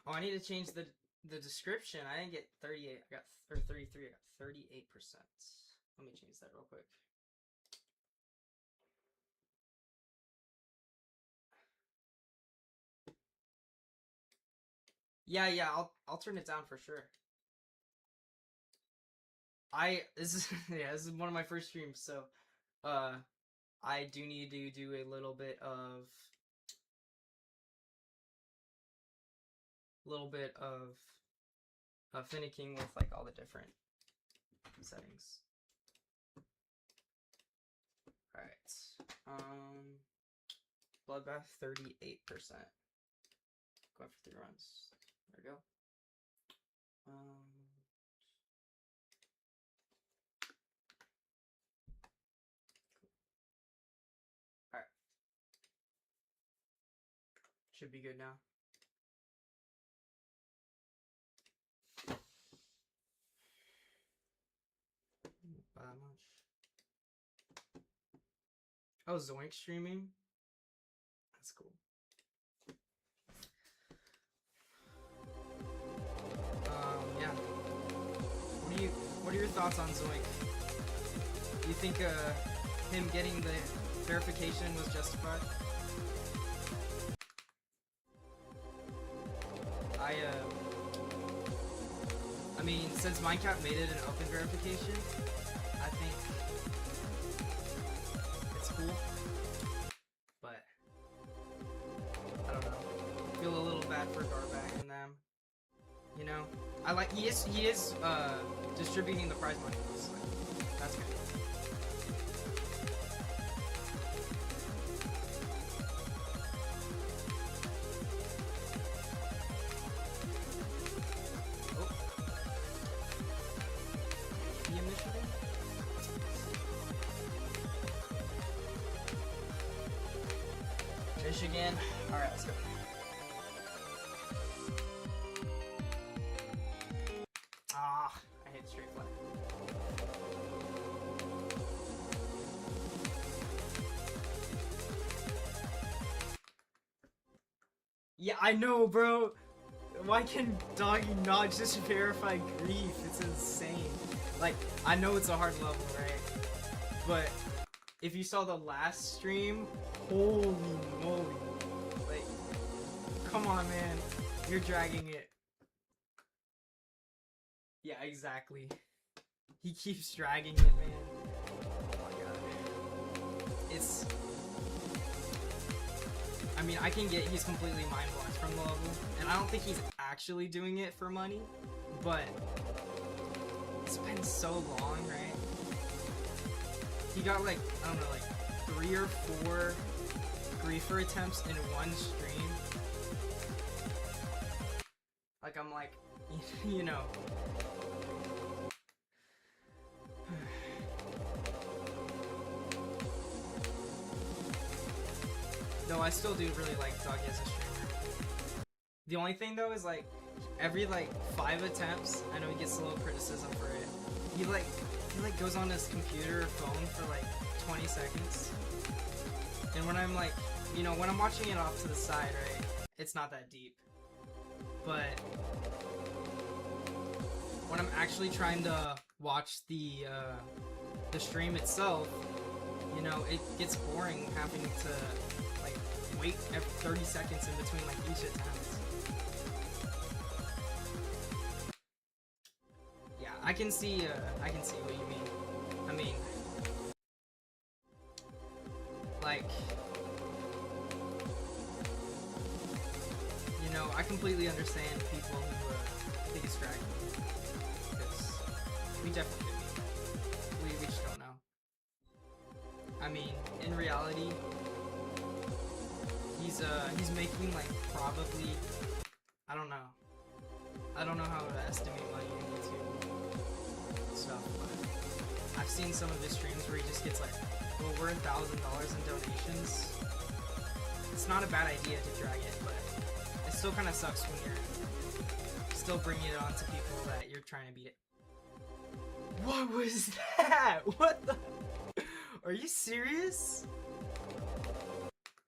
Oh, I need to change the description. I didn't get 38. I got 33. I got 38%. Let me change that real quick. Yeah, I'll turn it down for sure. This is one of my first streams, so I do need to do a little bit of finicking with like all the different settings. Alright. Bloodbath 38%. Going for 3 runs. There we go. Alright. Should be good now. Not that much. Oh, Zoink streaming? That's cool. Yeah. What are your thoughts on Zoink? Do you think him getting the verification was justified? I mean, since Minecraft made it an open verification, I think it's cool. But I don't know. I feel a little bad for Garbag and them. You know, he is distributing the prize money. So that's good. Again. Alright, let's go. Ah, I hit straight flag. Yeah, I know, bro. Why can Doggy not just verify grief? It's insane. Like, I know it's a hard level, right? But if you saw the last stream, holy moly. Like, come on, man. You're dragging it. Yeah, exactly. He keeps dragging it, man. Oh my god. It's... I mean, I can get he's completely mind-blocked from the level, and I don't think he's actually doing it for money, but it's been so long, right? He got like, I don't know, like 3 or 4 griefer attempts in one stream. Like, I'm like, you know. Though I still do really like Doggy as a streamer. The only thing though is like, every like 5 attempts, I know he gets a little criticism for it. He goes on his computer or phone for like 20 seconds. And when I'm like, you know, when I'm watching it off to the side, right, it's not that deep. But when I'm actually trying to watch the stream itself, you know, it gets boring having to like wait every 30 seconds in between like each attempt. Yeah, I can see what you mean. I mean, like, you know, I completely understand people who think it's dragging, because we definitely could be. We just don't know. I mean, in reality, he's making like probably, I don't know how to estimate money in YouTube stuff, but I've seen some of his streams where he just gets like over $1,000 in donations. It's not a bad idea to drag it, but it still kind of sucks when you're still bringing it on to people that you're trying to beat it. What was that? What the? Are you serious?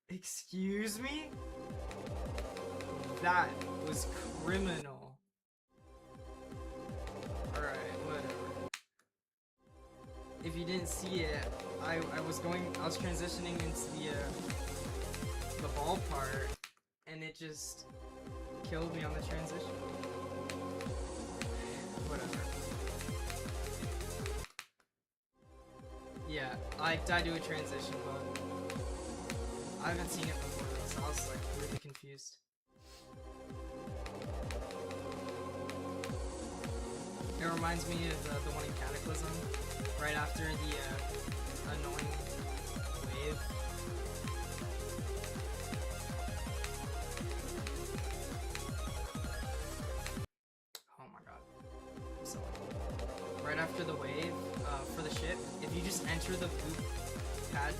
Excuse me? That was criminal. Alright, whatever. If you didn't see it, I was transitioning into the ball part, and it just killed me on the transition. Whatever. Yeah, I do a transition, but I haven't seen it before though, so I was like really confused. It reminds me of the one in Cataclysm, right after the annoying wave. Oh my god. I'm so lucky. Right after the wave, for the ship, if you just enter the boot pad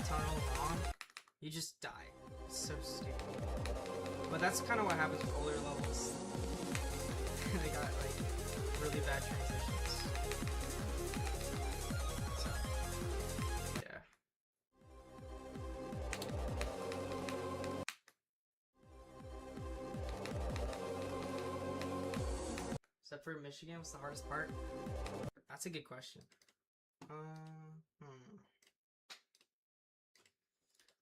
tunnel wrong, you just die. It's so stupid. But that's kind of what happens with older levels. They got like really bad transitions. So, yeah. Except for Michigan, what's the hardest part? That's a good question.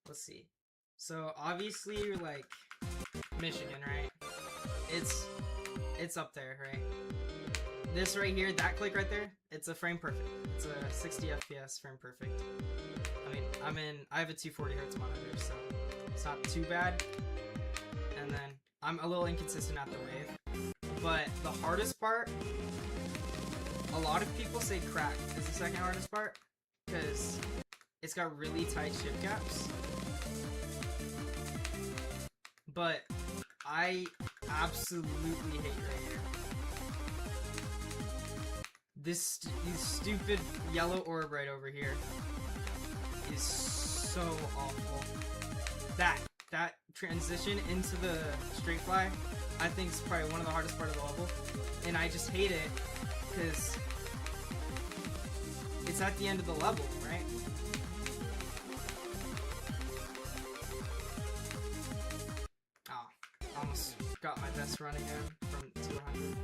Let's see. So obviously you're like Michigan, right? It's up there, right? This right here, that click right there, it's a frame perfect. It's a 60 FPS frame perfect. I mean, I have a 240 Hz monitor, so it's not too bad. And then I'm a little inconsistent at the wave. But the hardest part, a lot of people say crack is the second hardest part, because it's got really tight shift gaps. But I absolutely hate right here. This stupid yellow orb right over here is so awful. That transition into the straight fly, I think is probably one of the hardest part of the level, and I just hate it because it's at the end of the level, right? Oh, almost got my best run again from 200.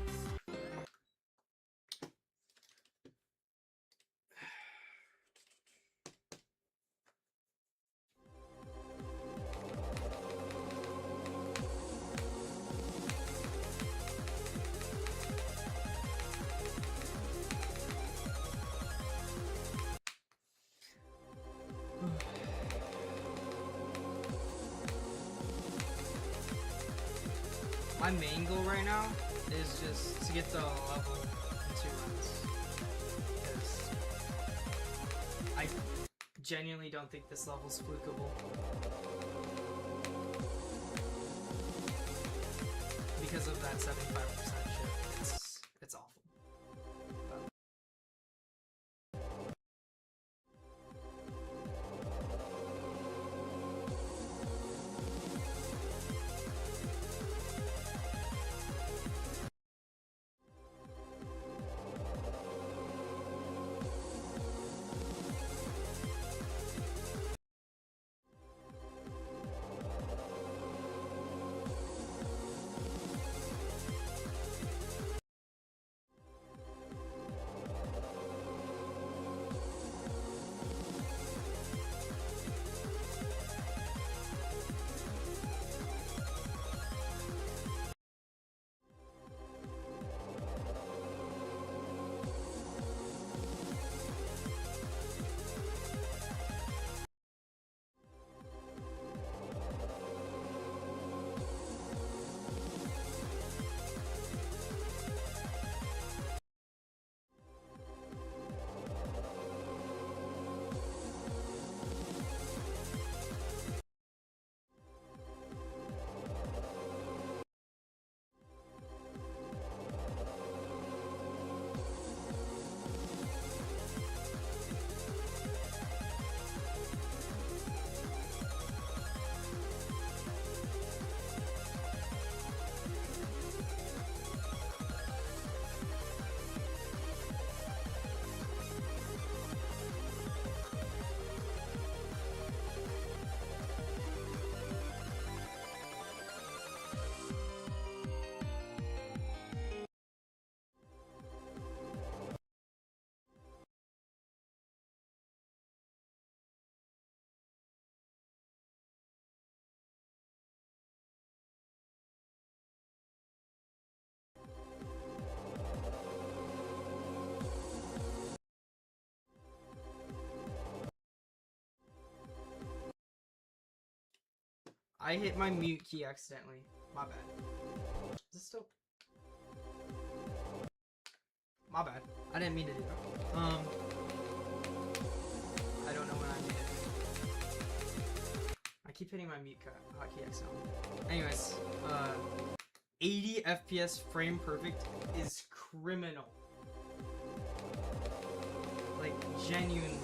My main goal right now is just to get the level in 2 runs. Because I genuinely don't think this level's flukable. Because of that 75% shit. It's awful. I hit my mute key accidentally. My bad. Is this still? My bad. I didn't mean to do that. I don't know when I made it. I keep hitting my mute hotkey accidentally. Anyways, 80 FPS frame perfect is criminal. Like, genuinely.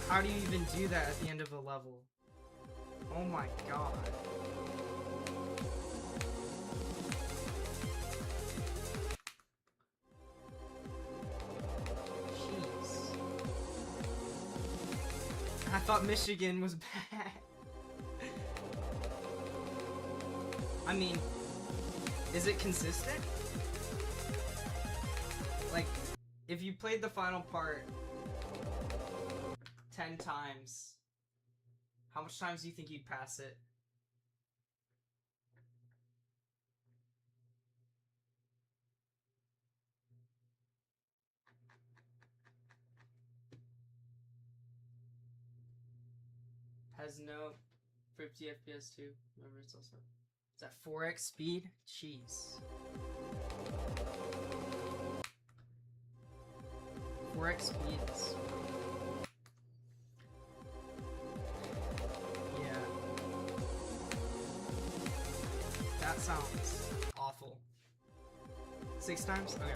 How do you even do that at the end of a level? Oh my god. Jeez. I thought Michigan was bad. I mean, is it consistent? Like, if you played the final part 10 times, how much times do you think you'd pass it? Has no 50 FPS too. Remember, it's also. Is that 4x speed? Jeez. 4x speeds. That sounds awful. 6 times? Okay.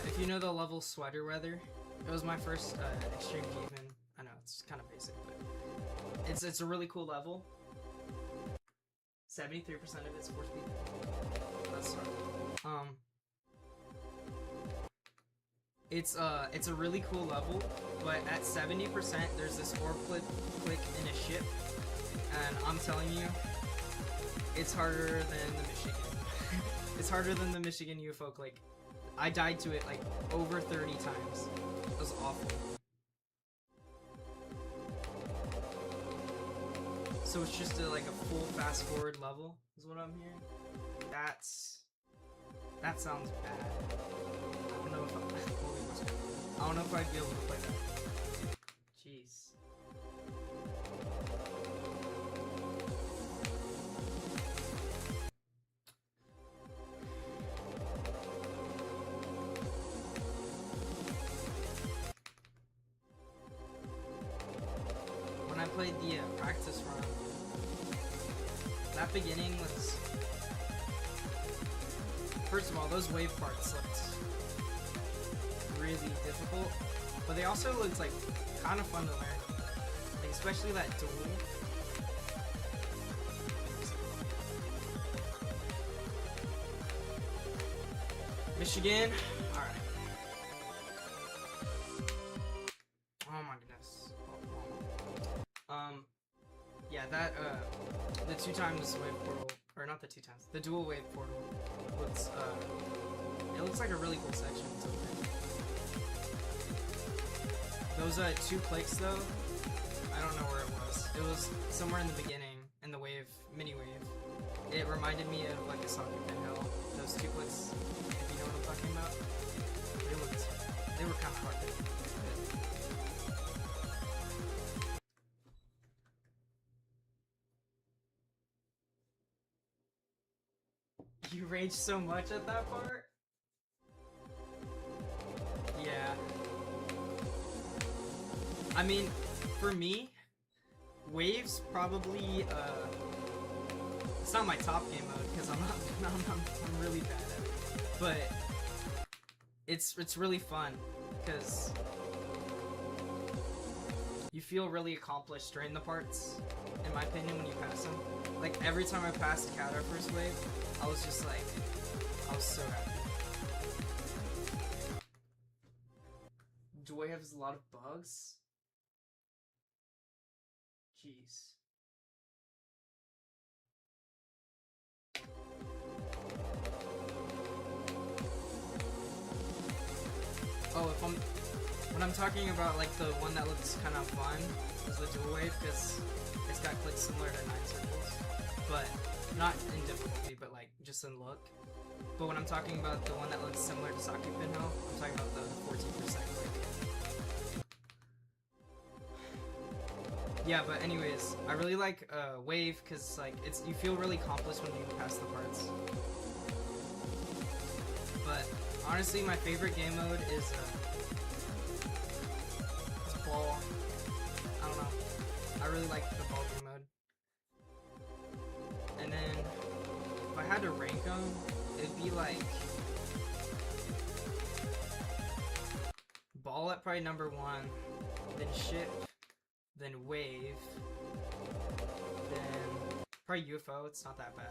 If you know the level Sweater Weather, it was my first extreme demon. I know it's kind of basic, but it's a really cool level. 73% of it's 4 speed. Let's start. It's a really cool level, but at 70% there's this orb click in a ship, and I'm telling you, it's harder than the Michigan. It's harder than the Michigan UFO click. I died to it like over 30 times. It was awful. So it's just like a full fast forward level is what I'm hearing. That sounds bad. I don't know if I don't know if I'd be able to play that. Jeez. When I played the practice run, that beginning was... First of all, those wave parts looked really difficult, but they also looked like kind of fun to learn, like, especially that duel. Michigan, all right. Oh my goodness. Yeah, that the 2 times wave portal, or not the 2 times, the dual wave portal looks it looks like a really cool section. Those 2 clicks though, I don't know where it was. It was somewhere in the beginning, in the wave, mini wave. It reminded me of like a socket pin hell. Those 2 clicks, if you know what I'm talking about. They were kind of hard to hit. You raged so much at that part? Yeah. I mean, for me, waves probably, it's not my top game mode, because I'm really bad at it. But it's really fun, because you feel really accomplished during the parts, in my opinion, when you pass them. Like, every time I passed Cat our first wave, I was just like, I was so happy. Joy has a lot of bugs? Jeez. Oh, when I'm talking about like the one that looks kind of fun is the dual wave, because it's got clicks similar to 9 circles, but not in difficulty, but like just in look. But when I'm talking about the one that looks similar to Saki Pinhole, I'm talking about the 14% click. Yeah, but anyways, I really like wave, because like you feel really accomplished when you pass the parts. But honestly, my favorite game mode is ball. I don't know. I really like the ball game mode. And then if I had to rank them, it'd be like ball at probably number 1, then ship, then wave, then probably UFO. It's not that bad.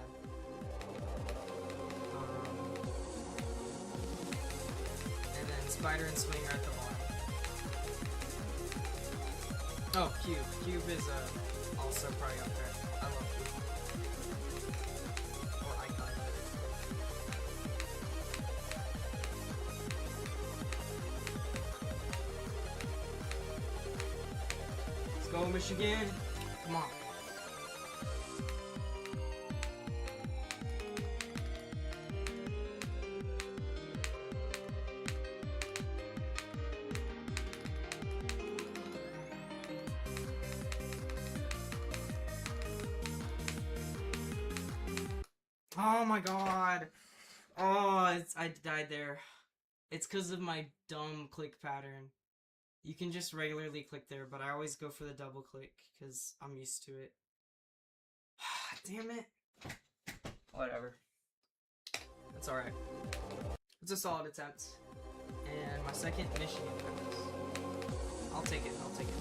And then spider and swing are at the bottom. Oh, cube. Cube is also probably up there. I love cube. Or icon. Let's go, Michigan. Come on. Oh my god. Oh, I died there. It's because of my dumb click pattern. You can just regularly click there, but I always go for the double click because I'm used to it. Damn it. Whatever. It's alright. It's a solid attempt. And my second Michigan pass. I'll take it. I'll take it.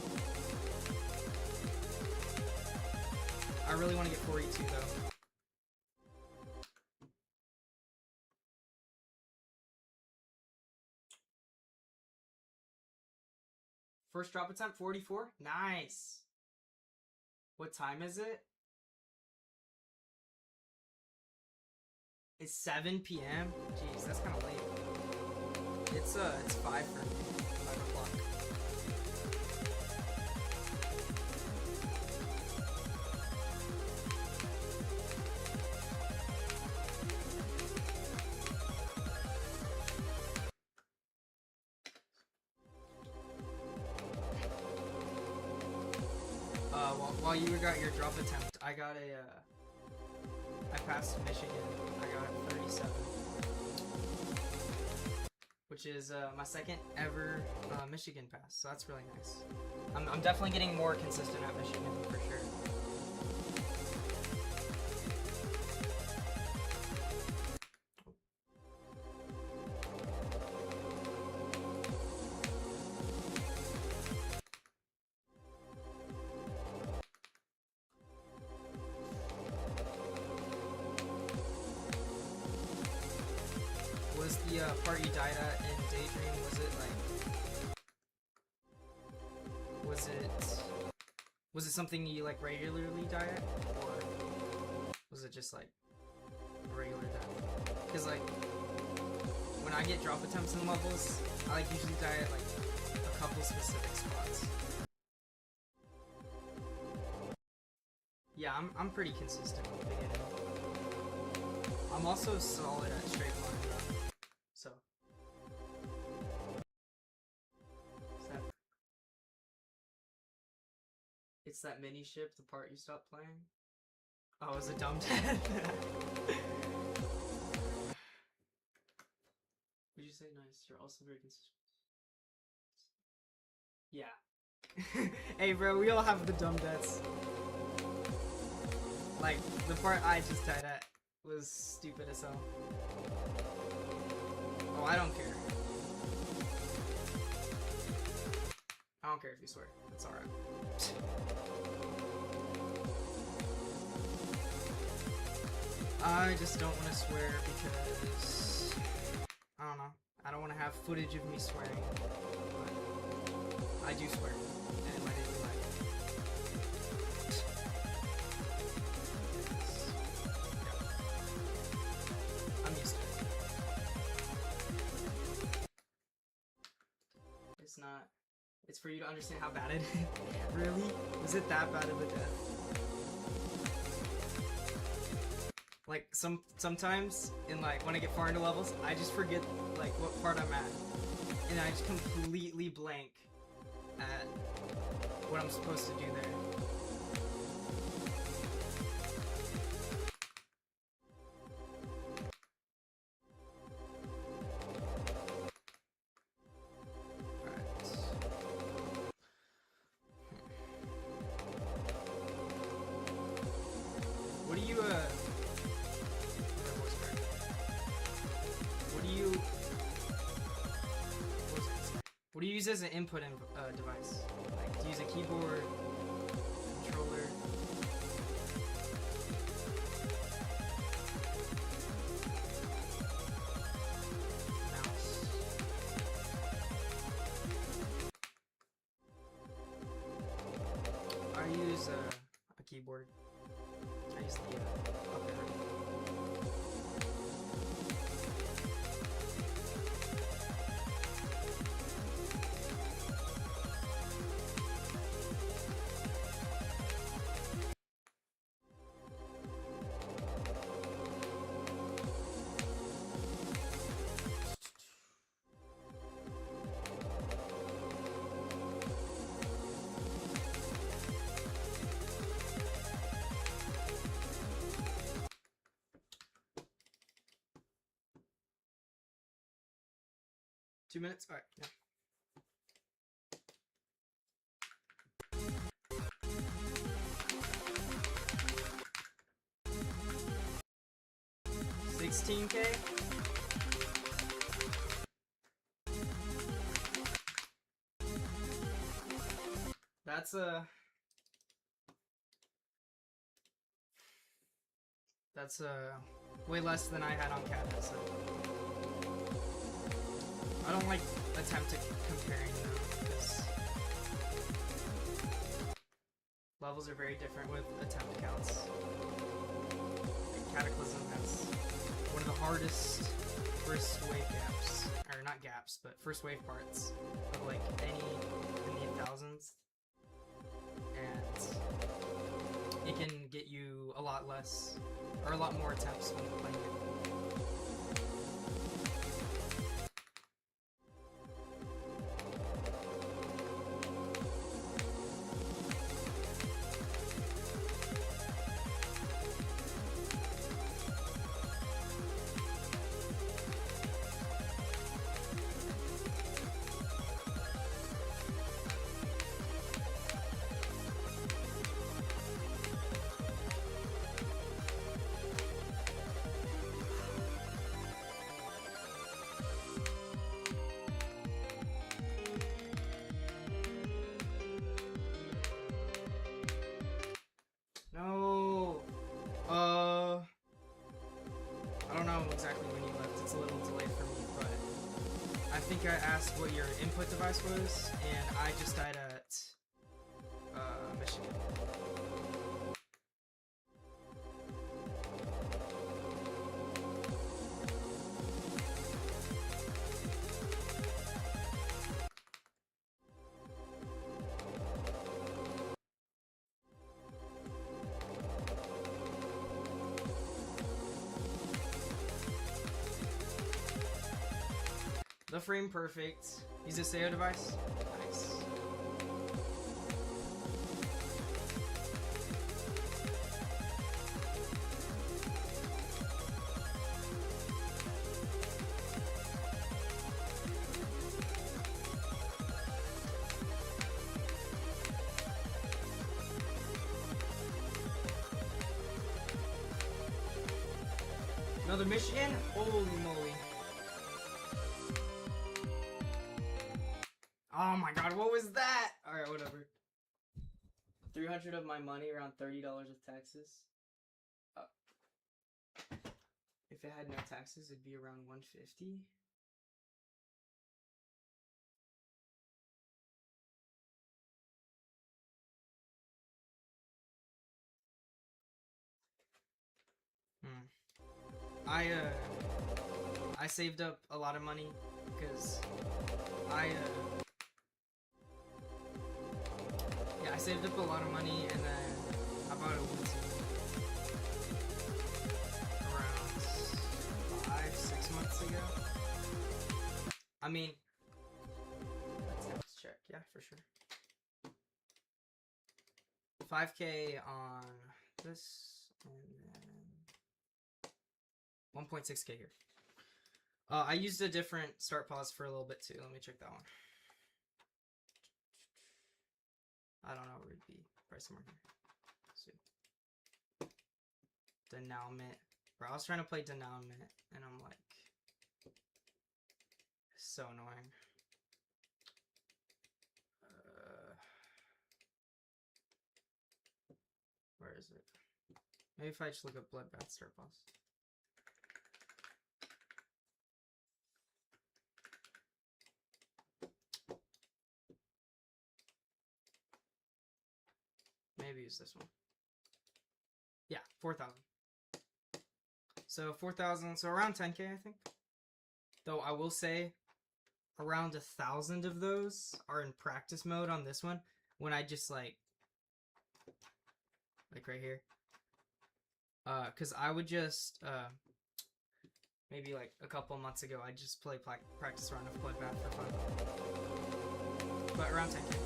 I really want to get 42 though. First drop attempt, 44. Nice. What time is it? It's 7 p.m. Jeez, that's kind of late. It's 5 for me. 5 o'clock. While you got your drop attempt, I got I passed Michigan. I got 37, which is my second ever Michigan pass. So that's really nice. I'm definitely getting more consistent at Michigan for sure. Was the part you died at in Daydream, was it something you like regularly die at, or was it just like a regular die? Because like when I get drop attempts in levels, I like usually die at like a couple specific spots. Yeah, I'm pretty consistent with the beginning. I'm also solid at straight line though. So it's that mini ship, the part you stopped playing? Oh, it was a dumb death. Would you say nice? You're also very consistent. Yeah. Hey bro, we all have the dumb deaths. Like, the part I just died at was stupid as hell. Oh, I don't care. I don't care if you swear. It's alright. I just don't want to swear because I don't know. I don't want to have footage of me swearing. But I do swear in my daily life. Yeah. I'm used to it. It's not. It's for you to understand how bad it is. Really? Was it that bad of a death? Like sometimes in like when I get far into levels, I just forget like what part I'm at, and I just completely blank at what I'm supposed to do there. What do you use as an input device? Like, do you use a keyboard, controller? Mouse? I use a keyboard. I use the up arrow. Two minutes? Alright, yeah. $16K? That's way less than I had on Cataclysm. I don't like attempting comparing them because levels are very different with attempt counts. And Cataclysm has one of the hardest first wave gaps, or not gaps, but first wave parts of like any in the thousands, and it can get you a lot less, or a lot more attempts when playing it. No. I don't know exactly when you left. It's a little delayed for me, but I think I asked what your input device was, and I just died at Michigan. The frame perfect. Use a SEO device. Nice. Another Michigan? Holy moly. Oh my god, what was that? Alright, whatever. 300 of my money, around $30 of taxes. If it had no taxes, it'd be around 150. I saved up a lot of money because I saved up a lot of money, and then I bought a Wooting around 5-6 months ago. I mean, let's check. Yeah, for sure. 5K on this, and then 1.6K here. I used a different start pause for a little bit too. Let me check that one. I don't know where it'd be. Probably somewhere here. Let's see. Denouement. Bro, I was trying to play Denouement, and I'm like, so annoying. Where is it? Maybe if I just look up Bloodbath start pause. Maybe use this one. Yeah, 4,000. So 4,000, so around 10K, I think. Though I will say, around 1,000 of those are in practice mode on this one. When I just like right here. Cause I would just maybe like a couple months ago, I just play practice round of Bloodbath for fun. But around 10K.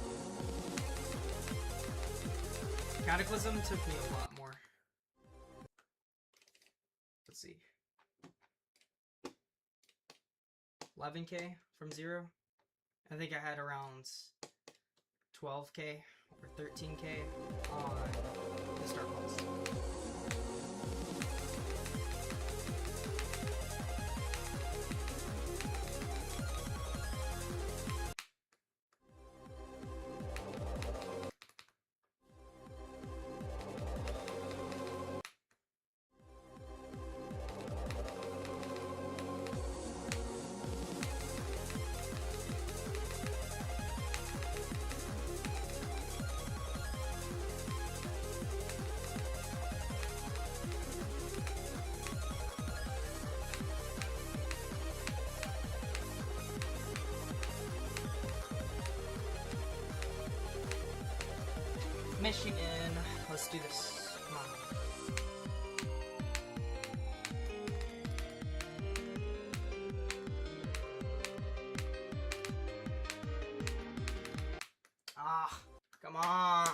Cataclysm took me a lot more. Let's see. 11K from 0. I think I had around 12K or 13K on the start pause. Michigan. Let's do this. Come on. Ah, come on.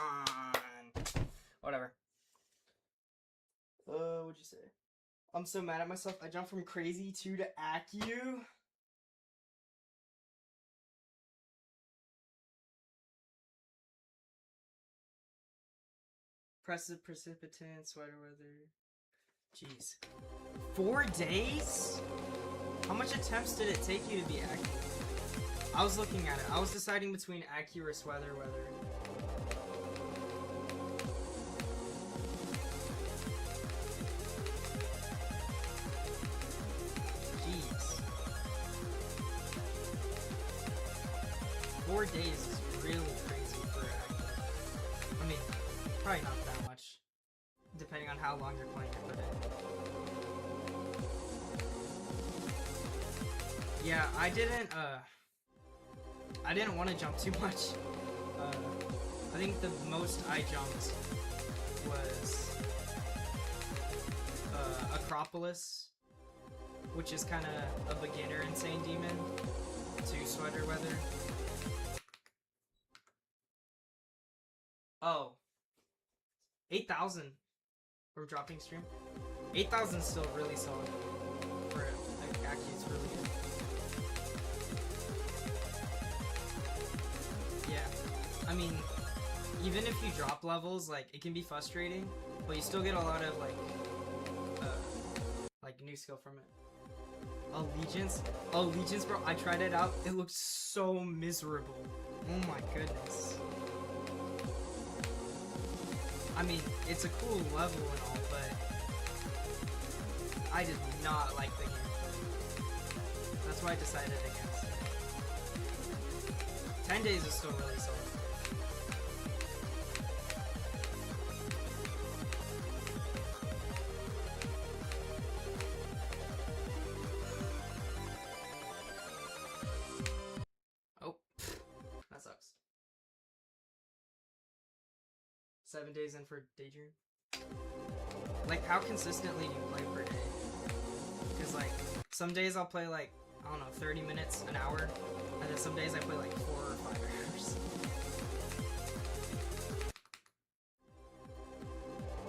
Whatever. What'd you say? I'm so mad at myself. I jumped from crazy 2 to Acu. Precipitant, sweater weather. Jeez. 4 days? How much attempts did it take you to be Acu? I was looking at it. I was deciding between Acu or sweater weather. Jeez. 4 days is really crazy for Acu. I mean, probably not that much, depending on how long you're playing it per day. Yeah, I didn't want to jump too much. I think the most I jumped was Acropolis, which is kind of a beginner insane demon, to sweater weather. Oh. 8,000 for dropping stream. 8,000 is still really solid for it. Actually, it's really good. Yeah, I mean, even if you drop levels, like, it can be frustrating, but you still get a lot of like new skill from it. Allegiance, bro. I tried it out. It looks so miserable. Oh my goodness. I mean, it's a cool level and all, but I did not like the gameplay. That's why I decided against it. 10 days is still really solid. Oh, that sucks. 7 days in for Daydream. Like, how consistently do you play per day? Because, like, some days I'll play, like, I don't know, 30 minutes, an hour, and then some days I play, like, 4 or 5 hours.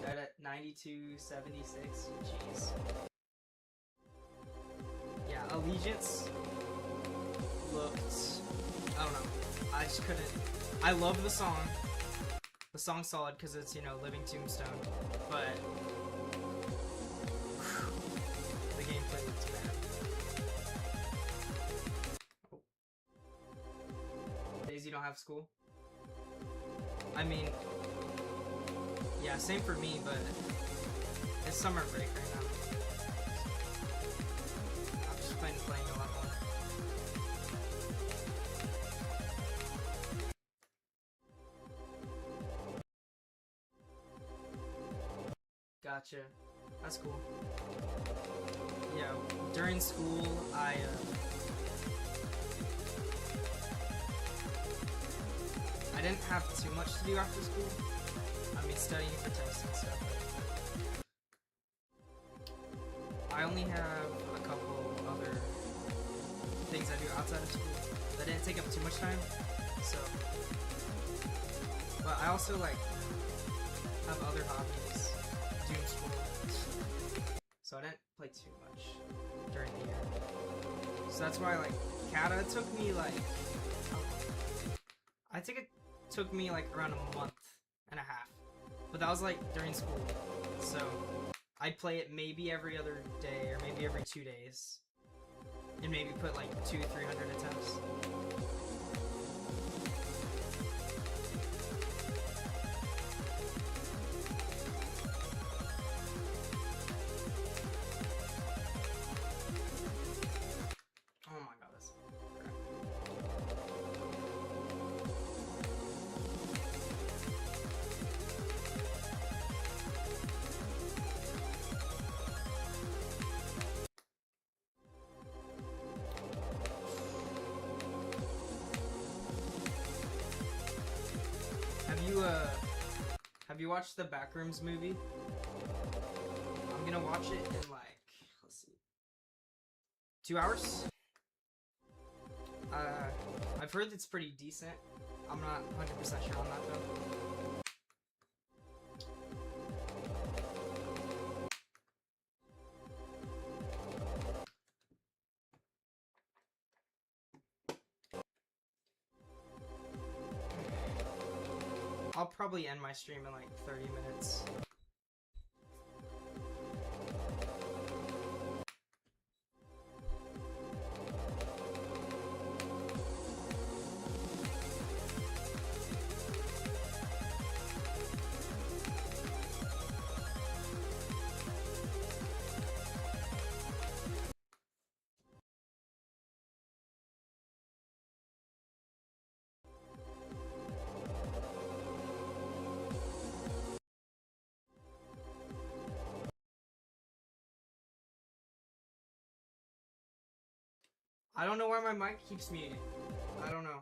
Died at 92.76. Jeez. Yeah, Allegiance looked... I don't know. I just couldn't... I love the song. The song's solid because it's, you know, Living Tombstone, but the gameplay looks bad. Oh. Days you don't have school? I mean, yeah, same for me, but it's summer break right now. I'm just playing a lot more. Gotcha. That's cool. Yeah, during school, I didn't have too much to do after school. I mean, studying for tests and stuff. I only have a couple other things I do outside of school that didn't take up too much time, so. But I also, like, have other hobbies. Doom school. So I didn't play too much during the year. So that's why, like, Kata took me, like, I think it took me, like, around a month and a half. But that was, like, during school. So I'd play it maybe every other day or maybe every 2 days. And maybe put, like, 200-300 attempts. Have you watched the Backrooms movie? I'm gonna watch it in like, let's see, 2 hours? I've heard it's pretty decent. I'm not 100% sure on that though. I'll probably end my stream in like 30 minutes. I don't know why my mic keeps muting. I don't know.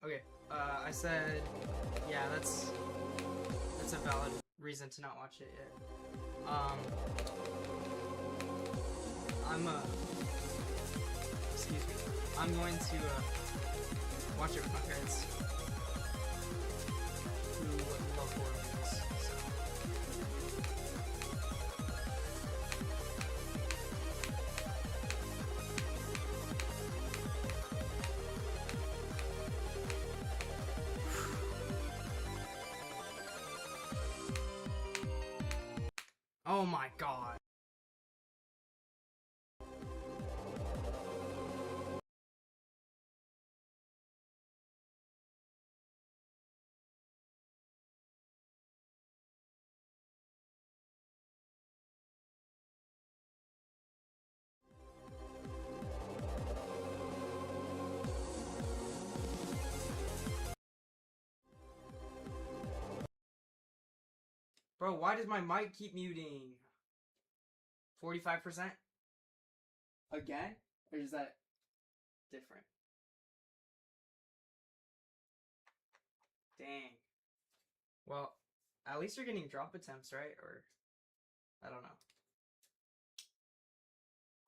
Okay, I said, yeah, that's a valid reason to not watch it yet. Excuse me. I'm going to, watch it with my parents, who love horror movies, so. Oh my god. Bro, why does my mic keep muting? 45%? Again? Or is that different? Dang. Well, at least you're getting drop attempts, right? Or, I don't know.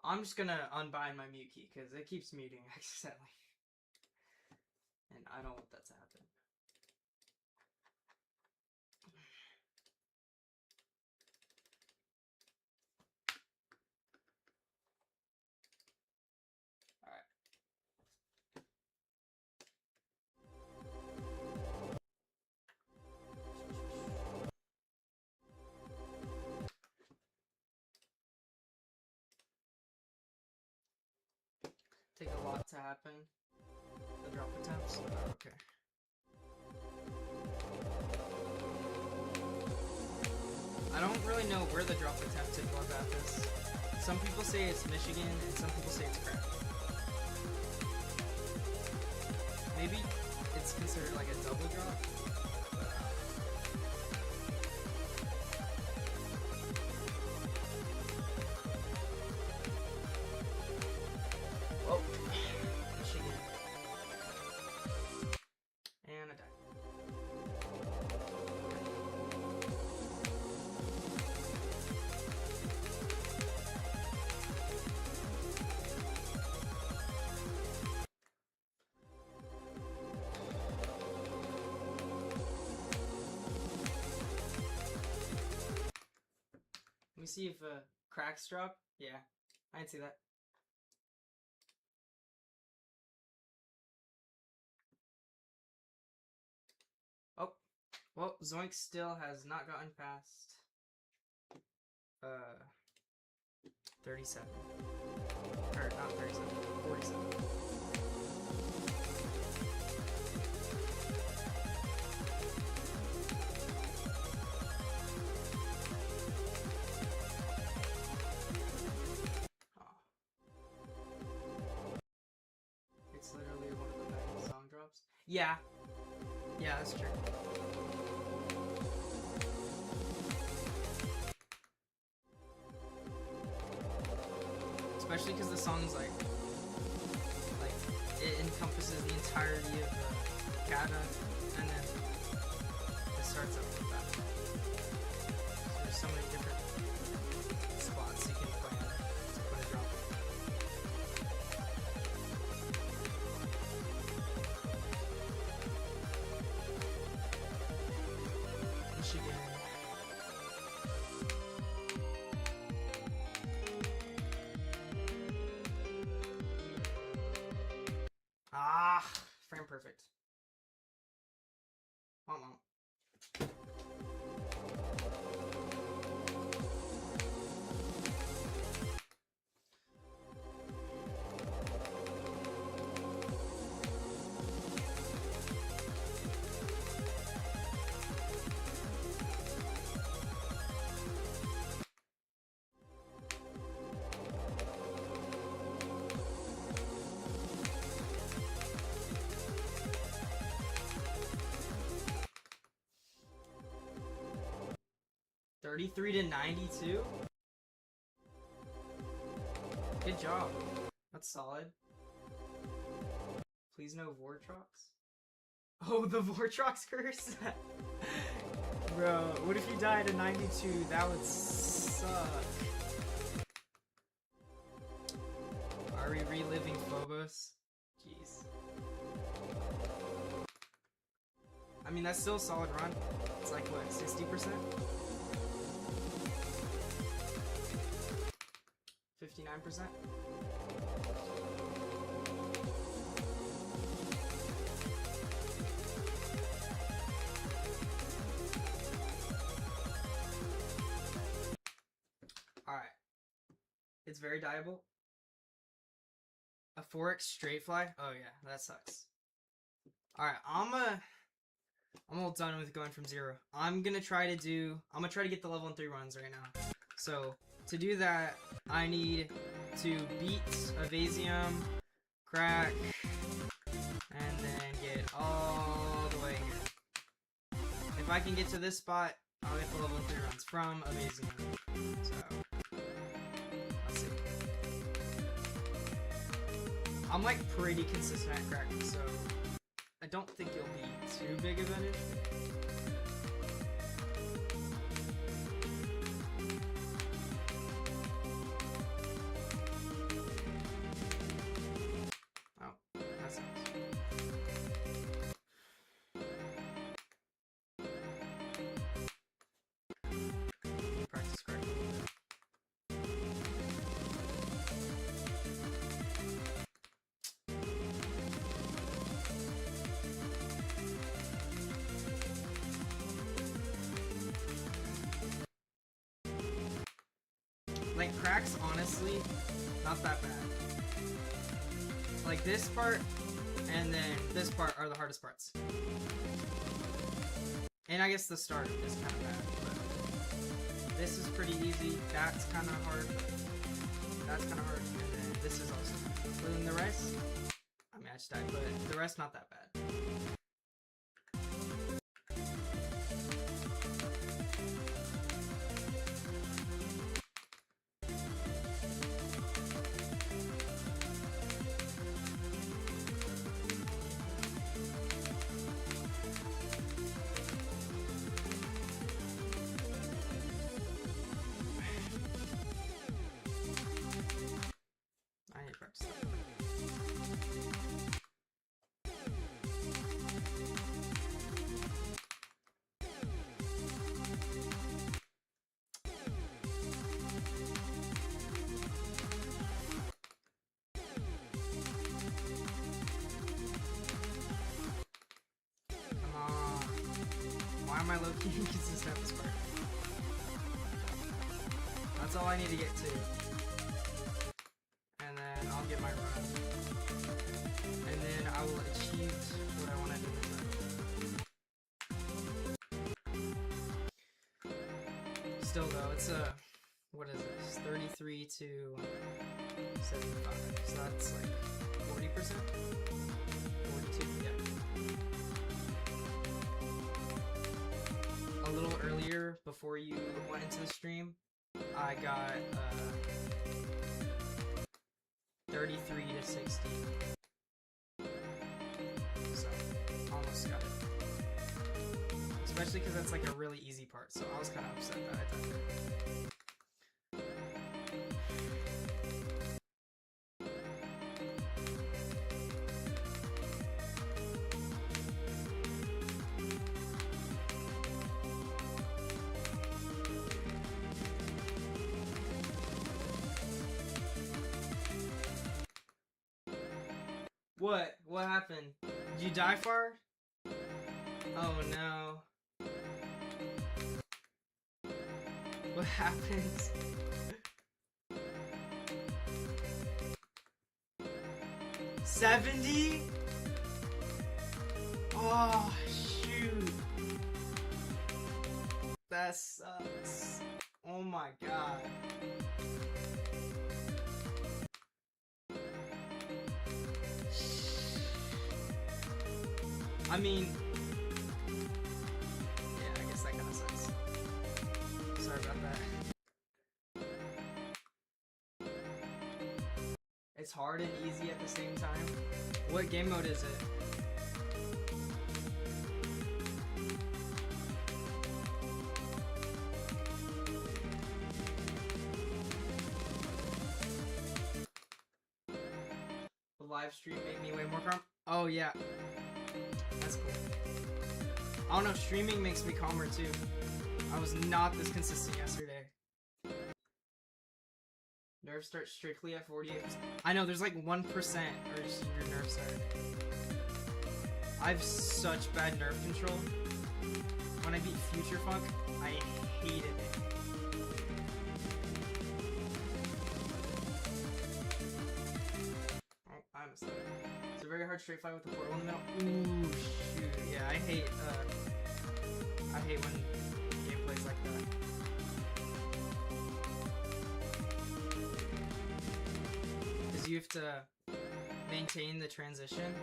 I'm just gonna unbind my mute key, because it keeps muting accidentally. And I don't want that to happen. Take a lot to happen. The drop attempts? Oh, okay. I don't really know where the drop attempt in Bloodbath is. Some people say it's Michigan, and some people say it's crap. Maybe it's considered like a double drop? Oh, Michigan. And I died. Let me see if cracks drop. Yeah, I didn't see that. Oh, well, Zoink still has not gotten past 37. Or not 37, 47. It's literally one of the many song drops. Yeah. Yeah, that's true. Especially because the song's like it encompasses the entirety of the kata, and then it starts up with that. so many different spots you can plan to put a drop. Michigan. Ah, frame perfect. Womp womp. $33 to $92. Good job. That's solid. Please no Vortrox. Oh, the Vortrox curse? Bro, what if you died at 92? That would suck. Are we reliving Phobos? Jeez. I mean, that's still a solid run. It's like, what, 60%? 59%? Alright. It's very dieable. A 4x straight fly? Oh yeah, that sucks. Alright, I'm all done with going from 0. I'm gonna try to get the level in 3 runs right now. So, to do that, I need to beat Evasium, crack, and then get all the way here. If I can get to this spot, I'll get the level in 3 runs from Evasium. So, let's see. I'm like pretty consistent at cracking, so I don't think it'll be too big of an issue. Like, cracks, honestly, not that bad. Like, this part and then this part are the hardest parts. And I guess the start is kind of bad, but this is pretty easy. That's kind of hard. That's kind of hard. And then this is also hard. But then the rest, I mean, I just died, but the rest not that bad. Why am I low-key inconsistent at this part? That's all I need to get to. And then I'll get my run. And then I will achieve what I want to do. Still though, it's a, what is this? 33 to 75. So that's like 40%? 42, yeah. A little earlier, before you went into the stream, I got 33 to 60. So, almost got it. It's especially because that's like a really easy part. So I was kind of upset that I died there. What? What happened? Did you die far? Oh no. What happened? 70? Oh, shoot. That sucks. Oh my god. I mean, yeah, I guess that kind of sucks. Sorry about that. It's hard and easy at the same time. What game mode is it? The live stream made me way more calm. Oh yeah. That's cool. I don't know, streaming makes me calmer too. I was not this consistent yesterday. Nerves start strictly at 48%. I know, there's like 1% or just your nerves start. I have such bad nerve control. When I beat Future Funk, I hated it. Oh, I missed that. It's a very hard straight fight with the portal in the middle. Ooh, shoot. Yeah, I hate when gameplay's like that. Because you have to maintain the transition.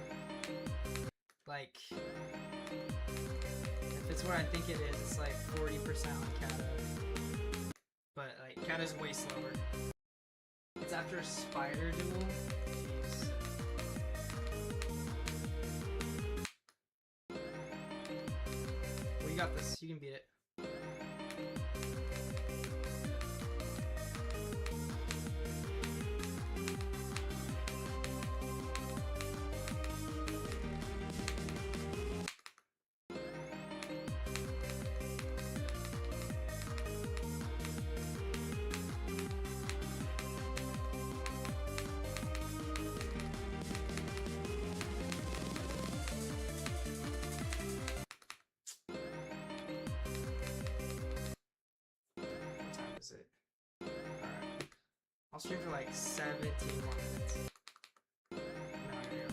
Like, if it's what I think it is, it's like 40% on Kata. But, like, Kata's way slower. It's after a spider duel. Jeez. Well, you got this. You can beat it. It. Alright. I'll stream for like 17 more minutes. No, here we go.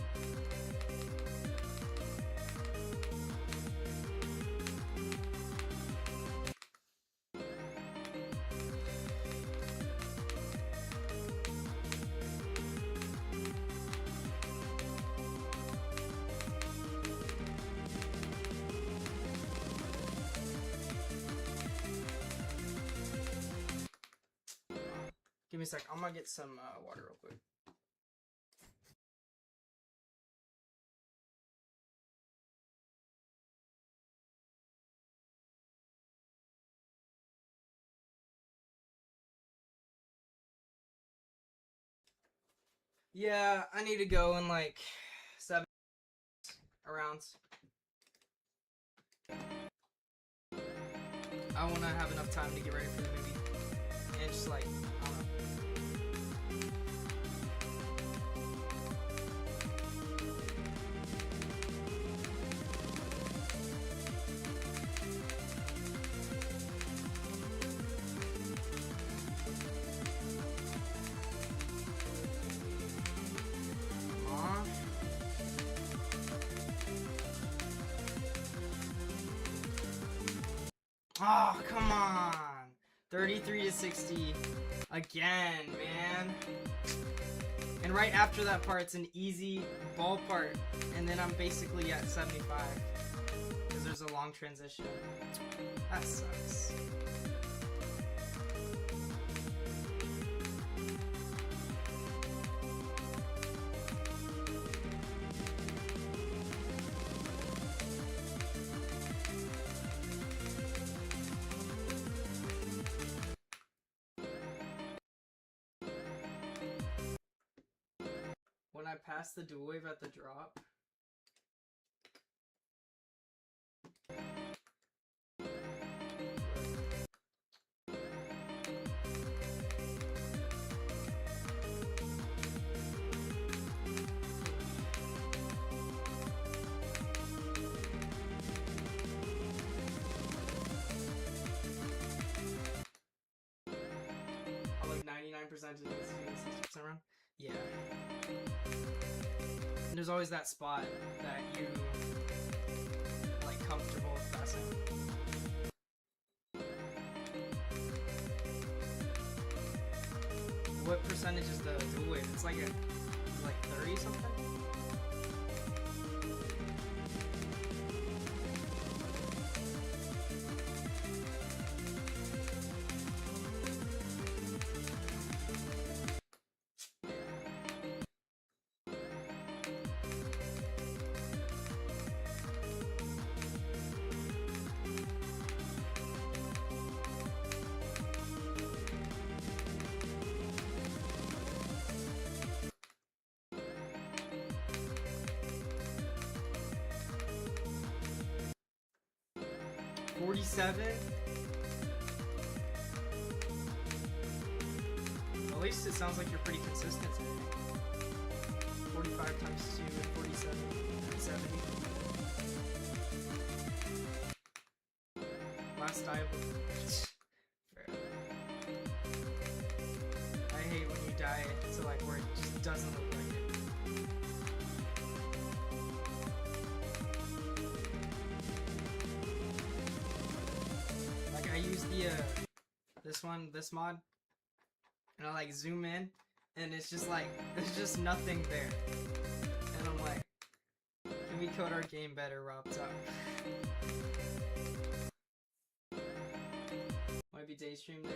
Give me a sec. I'm gonna get some water real quick. Yeah, I need to go in like 7 rounds. I want to have enough time to get ready for the movie. And just like, I don't know. Oh, come on. 33 to 60 again, man. And right after that part, it's an easy ball part. And then I'm basically at 75. Because there's a long transition. That sucks. I pass the dual wave at the drop? Like 99% of the 60% run? Yeah. And there's always that spot that you like comfortable with passing. What percentage is the dual wave? It's like 30 something? $47? At least it sounds like you're pretty consistent today. 45 times 2 and 47 and 70. Last I hate when you die to like where it just doesn't look like it. I use the this mod, and I like zoom in, and it's just like there's just nothing there, and I'm like, can we code our game better, Rob Top? Might be daystream.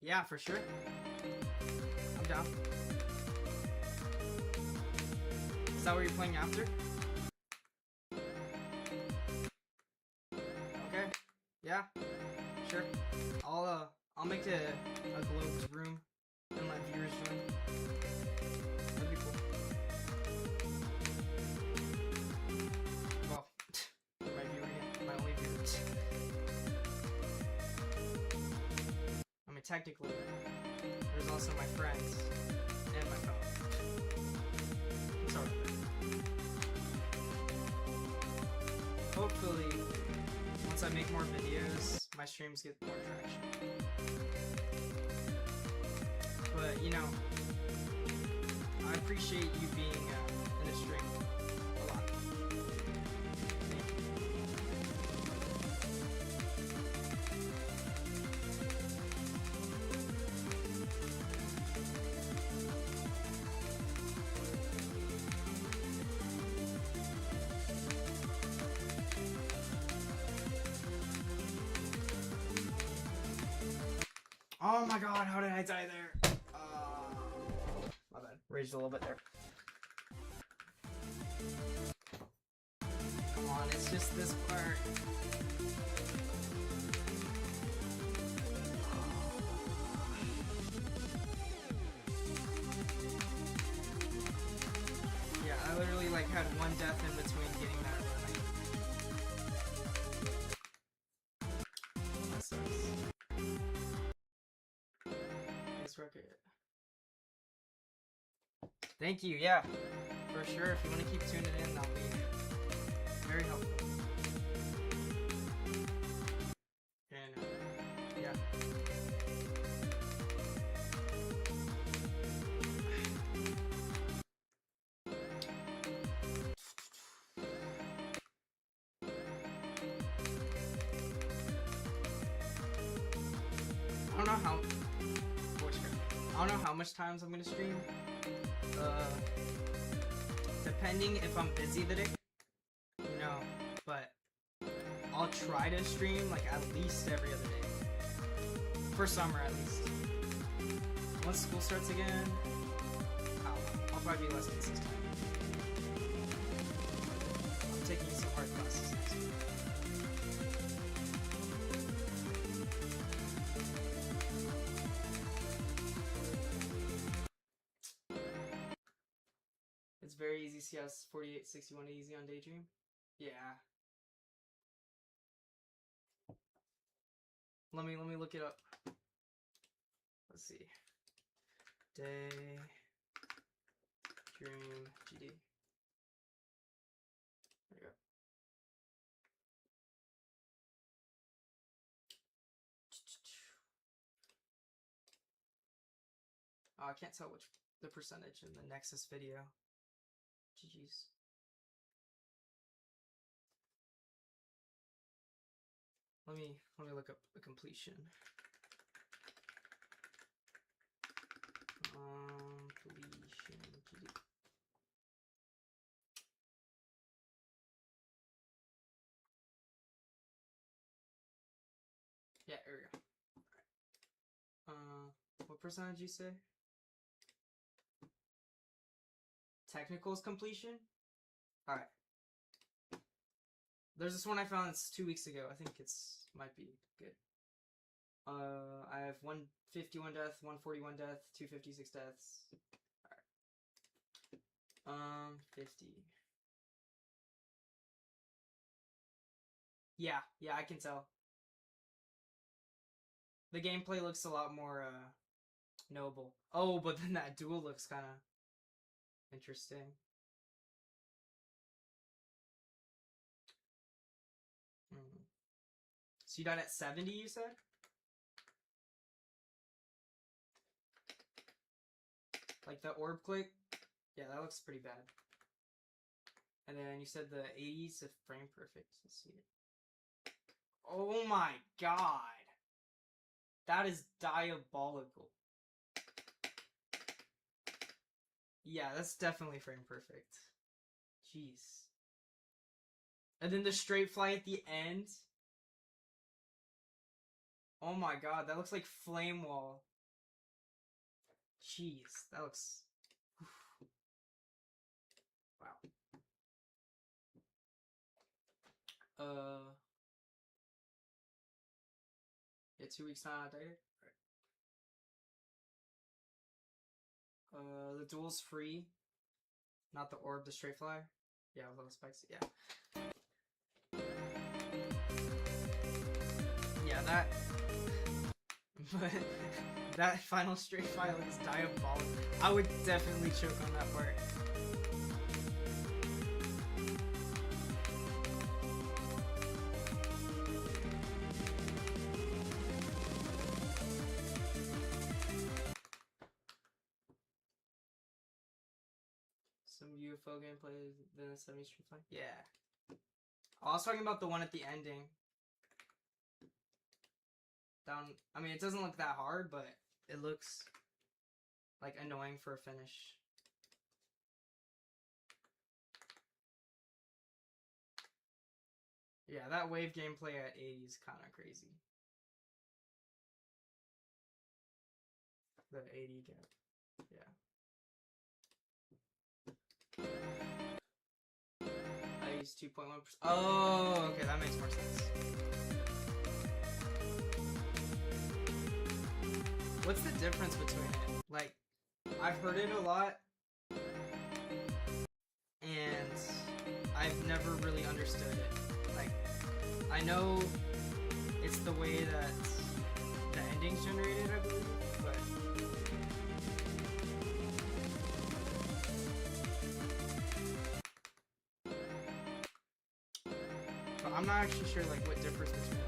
Yeah, for sure. I'm down. Is that what you're playing after? Yeah, sure. I'll make a globed room and let viewers join. That'd be cool. Well, my viewer again, my only viewer. I mean, technically, there's also my friends and my phone. It's alright. Hopefully, once I make more videos, my streams get more traction. But, you know, I appreciate you being in a stream a lot. Thank you. Oh my god, how did I die there? My bad. Raged a little bit there. Come on, it's just this part. Yeah, I literally like had one death in between getting that right. That sucks. Record. Thank you, yeah, for sure. If you want to keep tuning in, that'll be very helpful. And yeah. I don't know how. I don't know how much times I'm gonna stream. Depending if I'm busy the day, you know, but I'll try to stream like at least every other day. For summer at least. Once school starts again, I'll probably be less consistent. I'm taking some hard classes next week. It's very easy. CS 4861 easy on Daydream. Yeah. Let me look it up. Let's see. Daydream GD. There you go. Oh, I can't tell which the percentage in the Nexus video. GG's. Let me look up the completion. Completion GD. Yeah, there we go. What percentage you say? Technicals completion? Alright. There's this one I found it's 2 weeks ago. I think it's might be good. I have 151 death, 141 death, 256 deaths. Alright. 50. Yeah, I can tell. The gameplay looks a lot more noble. Oh, but then that duel looks kind of interesting. So you died at 70, you said? Like the orb click? Yeah, that looks pretty bad. And then you said the 80s of frame perfect. Let's see it. Oh my god! That is diabolical. Yeah, that's definitely frame perfect. Jeez. And then the straight fly at the end. Oh my god, that looks like flame wall. Jeez, that looks... Wow. Yeah, 2 weeks not dated. Right. The duel's free. Not the orb, the straight fly. Yeah, with little spikes. Yeah. Yeah, that... But that final straight fly looks diabolical. I would definitely choke on that part. Some UFO gameplay than a 70 straight fly? Yeah. I was talking about the one at the ending. Down, I mean, it doesn't look that hard, but it looks like annoying for a finish. Yeah, that wave gameplay at 80 is kind of crazy. The 80 gap, yeah. I use 2.1%. Oh, okay, that makes more sense. What's the difference between it? Like, I've heard it a lot, and I've never really understood it. Like, I know it's the way that the ending's generated, I believe, but... I'm not actually sure, like, what differs between them.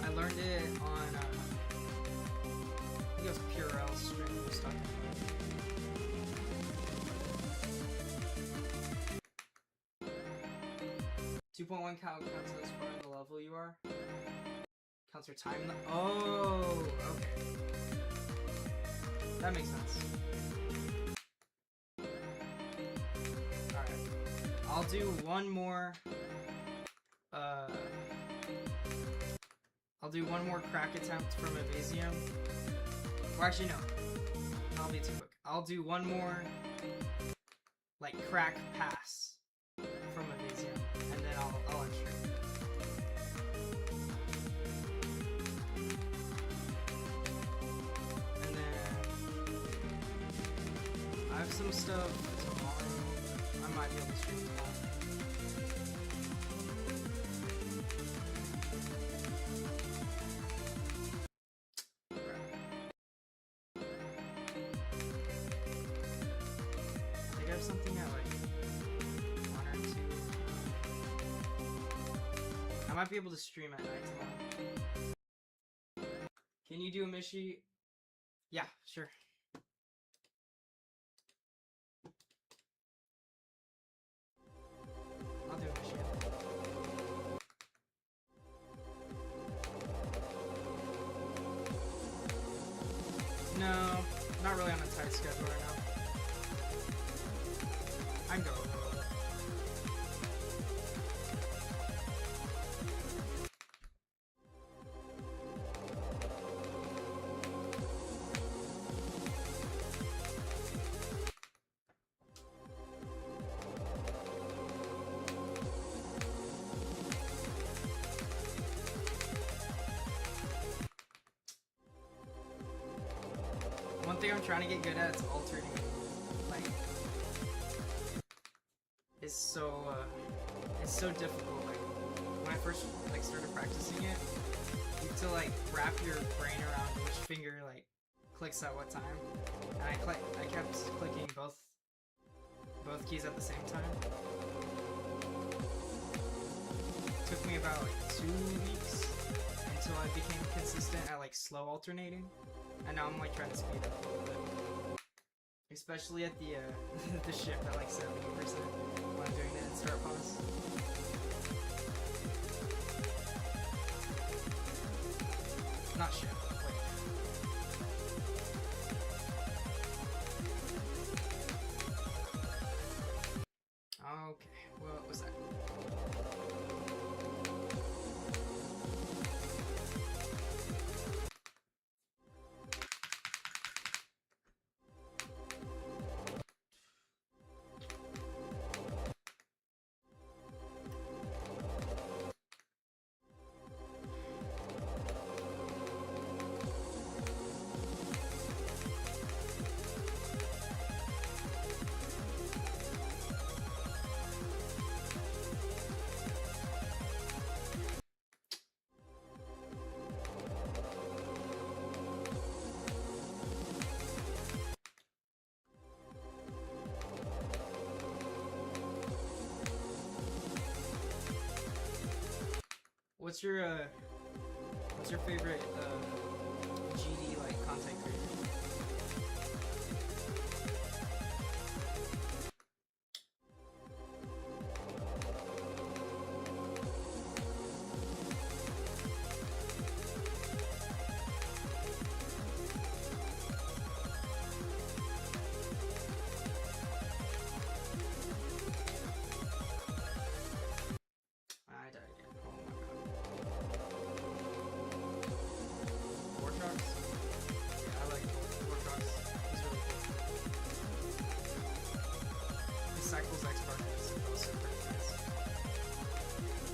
I learned it on, I think it was Purell's stream we was talking about. 2.1 counts as far as the level you are. Counts your time. Oh, okay. That makes sense. Alright. I'll do one more. I'll do one more crack attempt from Evasium. Or actually, no. I'll be too quick. I'll do one more, like, crack pass from Evasium, and then I'll end stream. And then have some stuff tomorrow. I might be able to stream tomorrow. I think I have something at like 1 or 2. I might be able to stream at night tomorrow. Can you do a Mishi? Yeah, sure. I'll do a Mishi. No, not really on a tight schedule right now. I can go a little bit. One thing I'm trying to get good at is alternating. Like, it's so difficult. Like, when I first like started practicing it, you have to like wrap your brain around which finger like clicks at what time, and I kept clicking both keys at the same time. It took me about like 2 weeks until I became consistent at like slow alternating. And now I'm like trying to speed up a little bit, especially at the the shift at like 70% when I'm doing the start pause. Not shift. Wait. Okay. What was that? What's your favorite GD like content creator?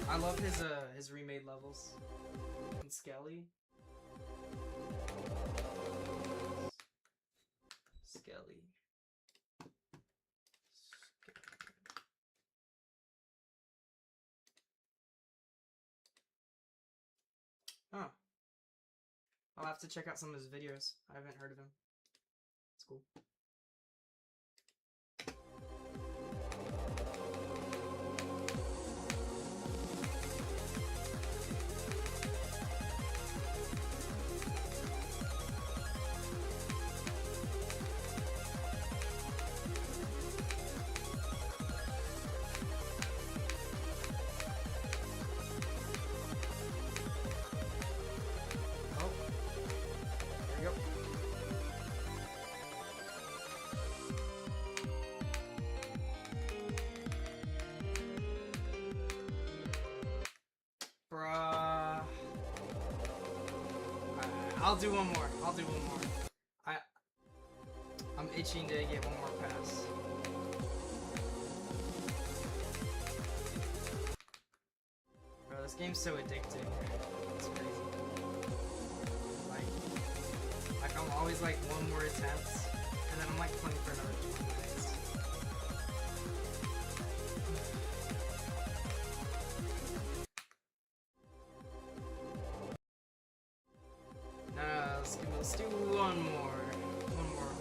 I love his remade levels. And Skelly. Huh. I'll have to check out some of his videos. I haven't heard of him. It's cool. I'll do one more. I'm itching to get one more pass. Bro, this game's so addicting. It's crazy. Like I'm always like one more attempt, and then I'm like playing for another 20 minutes. Let's do one more. One more.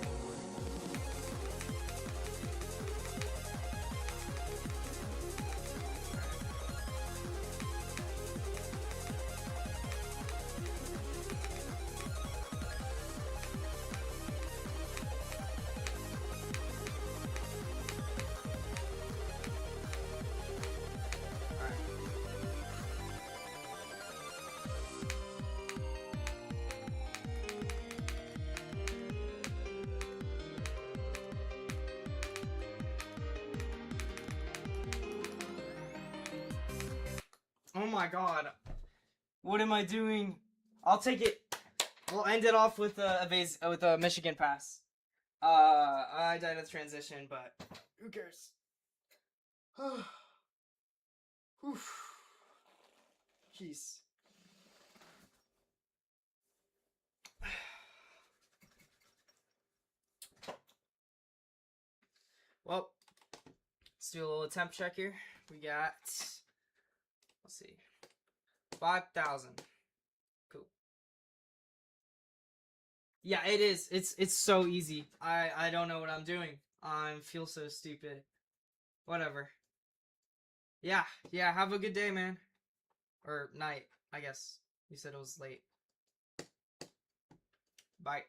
Oh my god. What am I doing? I'll take it. We'll end it off with a Michigan pass. I died of transition, but who cares? Whew. Jeez. Well, let's do a little temp check here. We got, let's see, 5,000. Cool. Yeah, it is. It's so easy. I don't know what I'm doing. I feel so stupid. Whatever. Yeah, have a good day, man. Or night, I guess. You said it was late. Bye.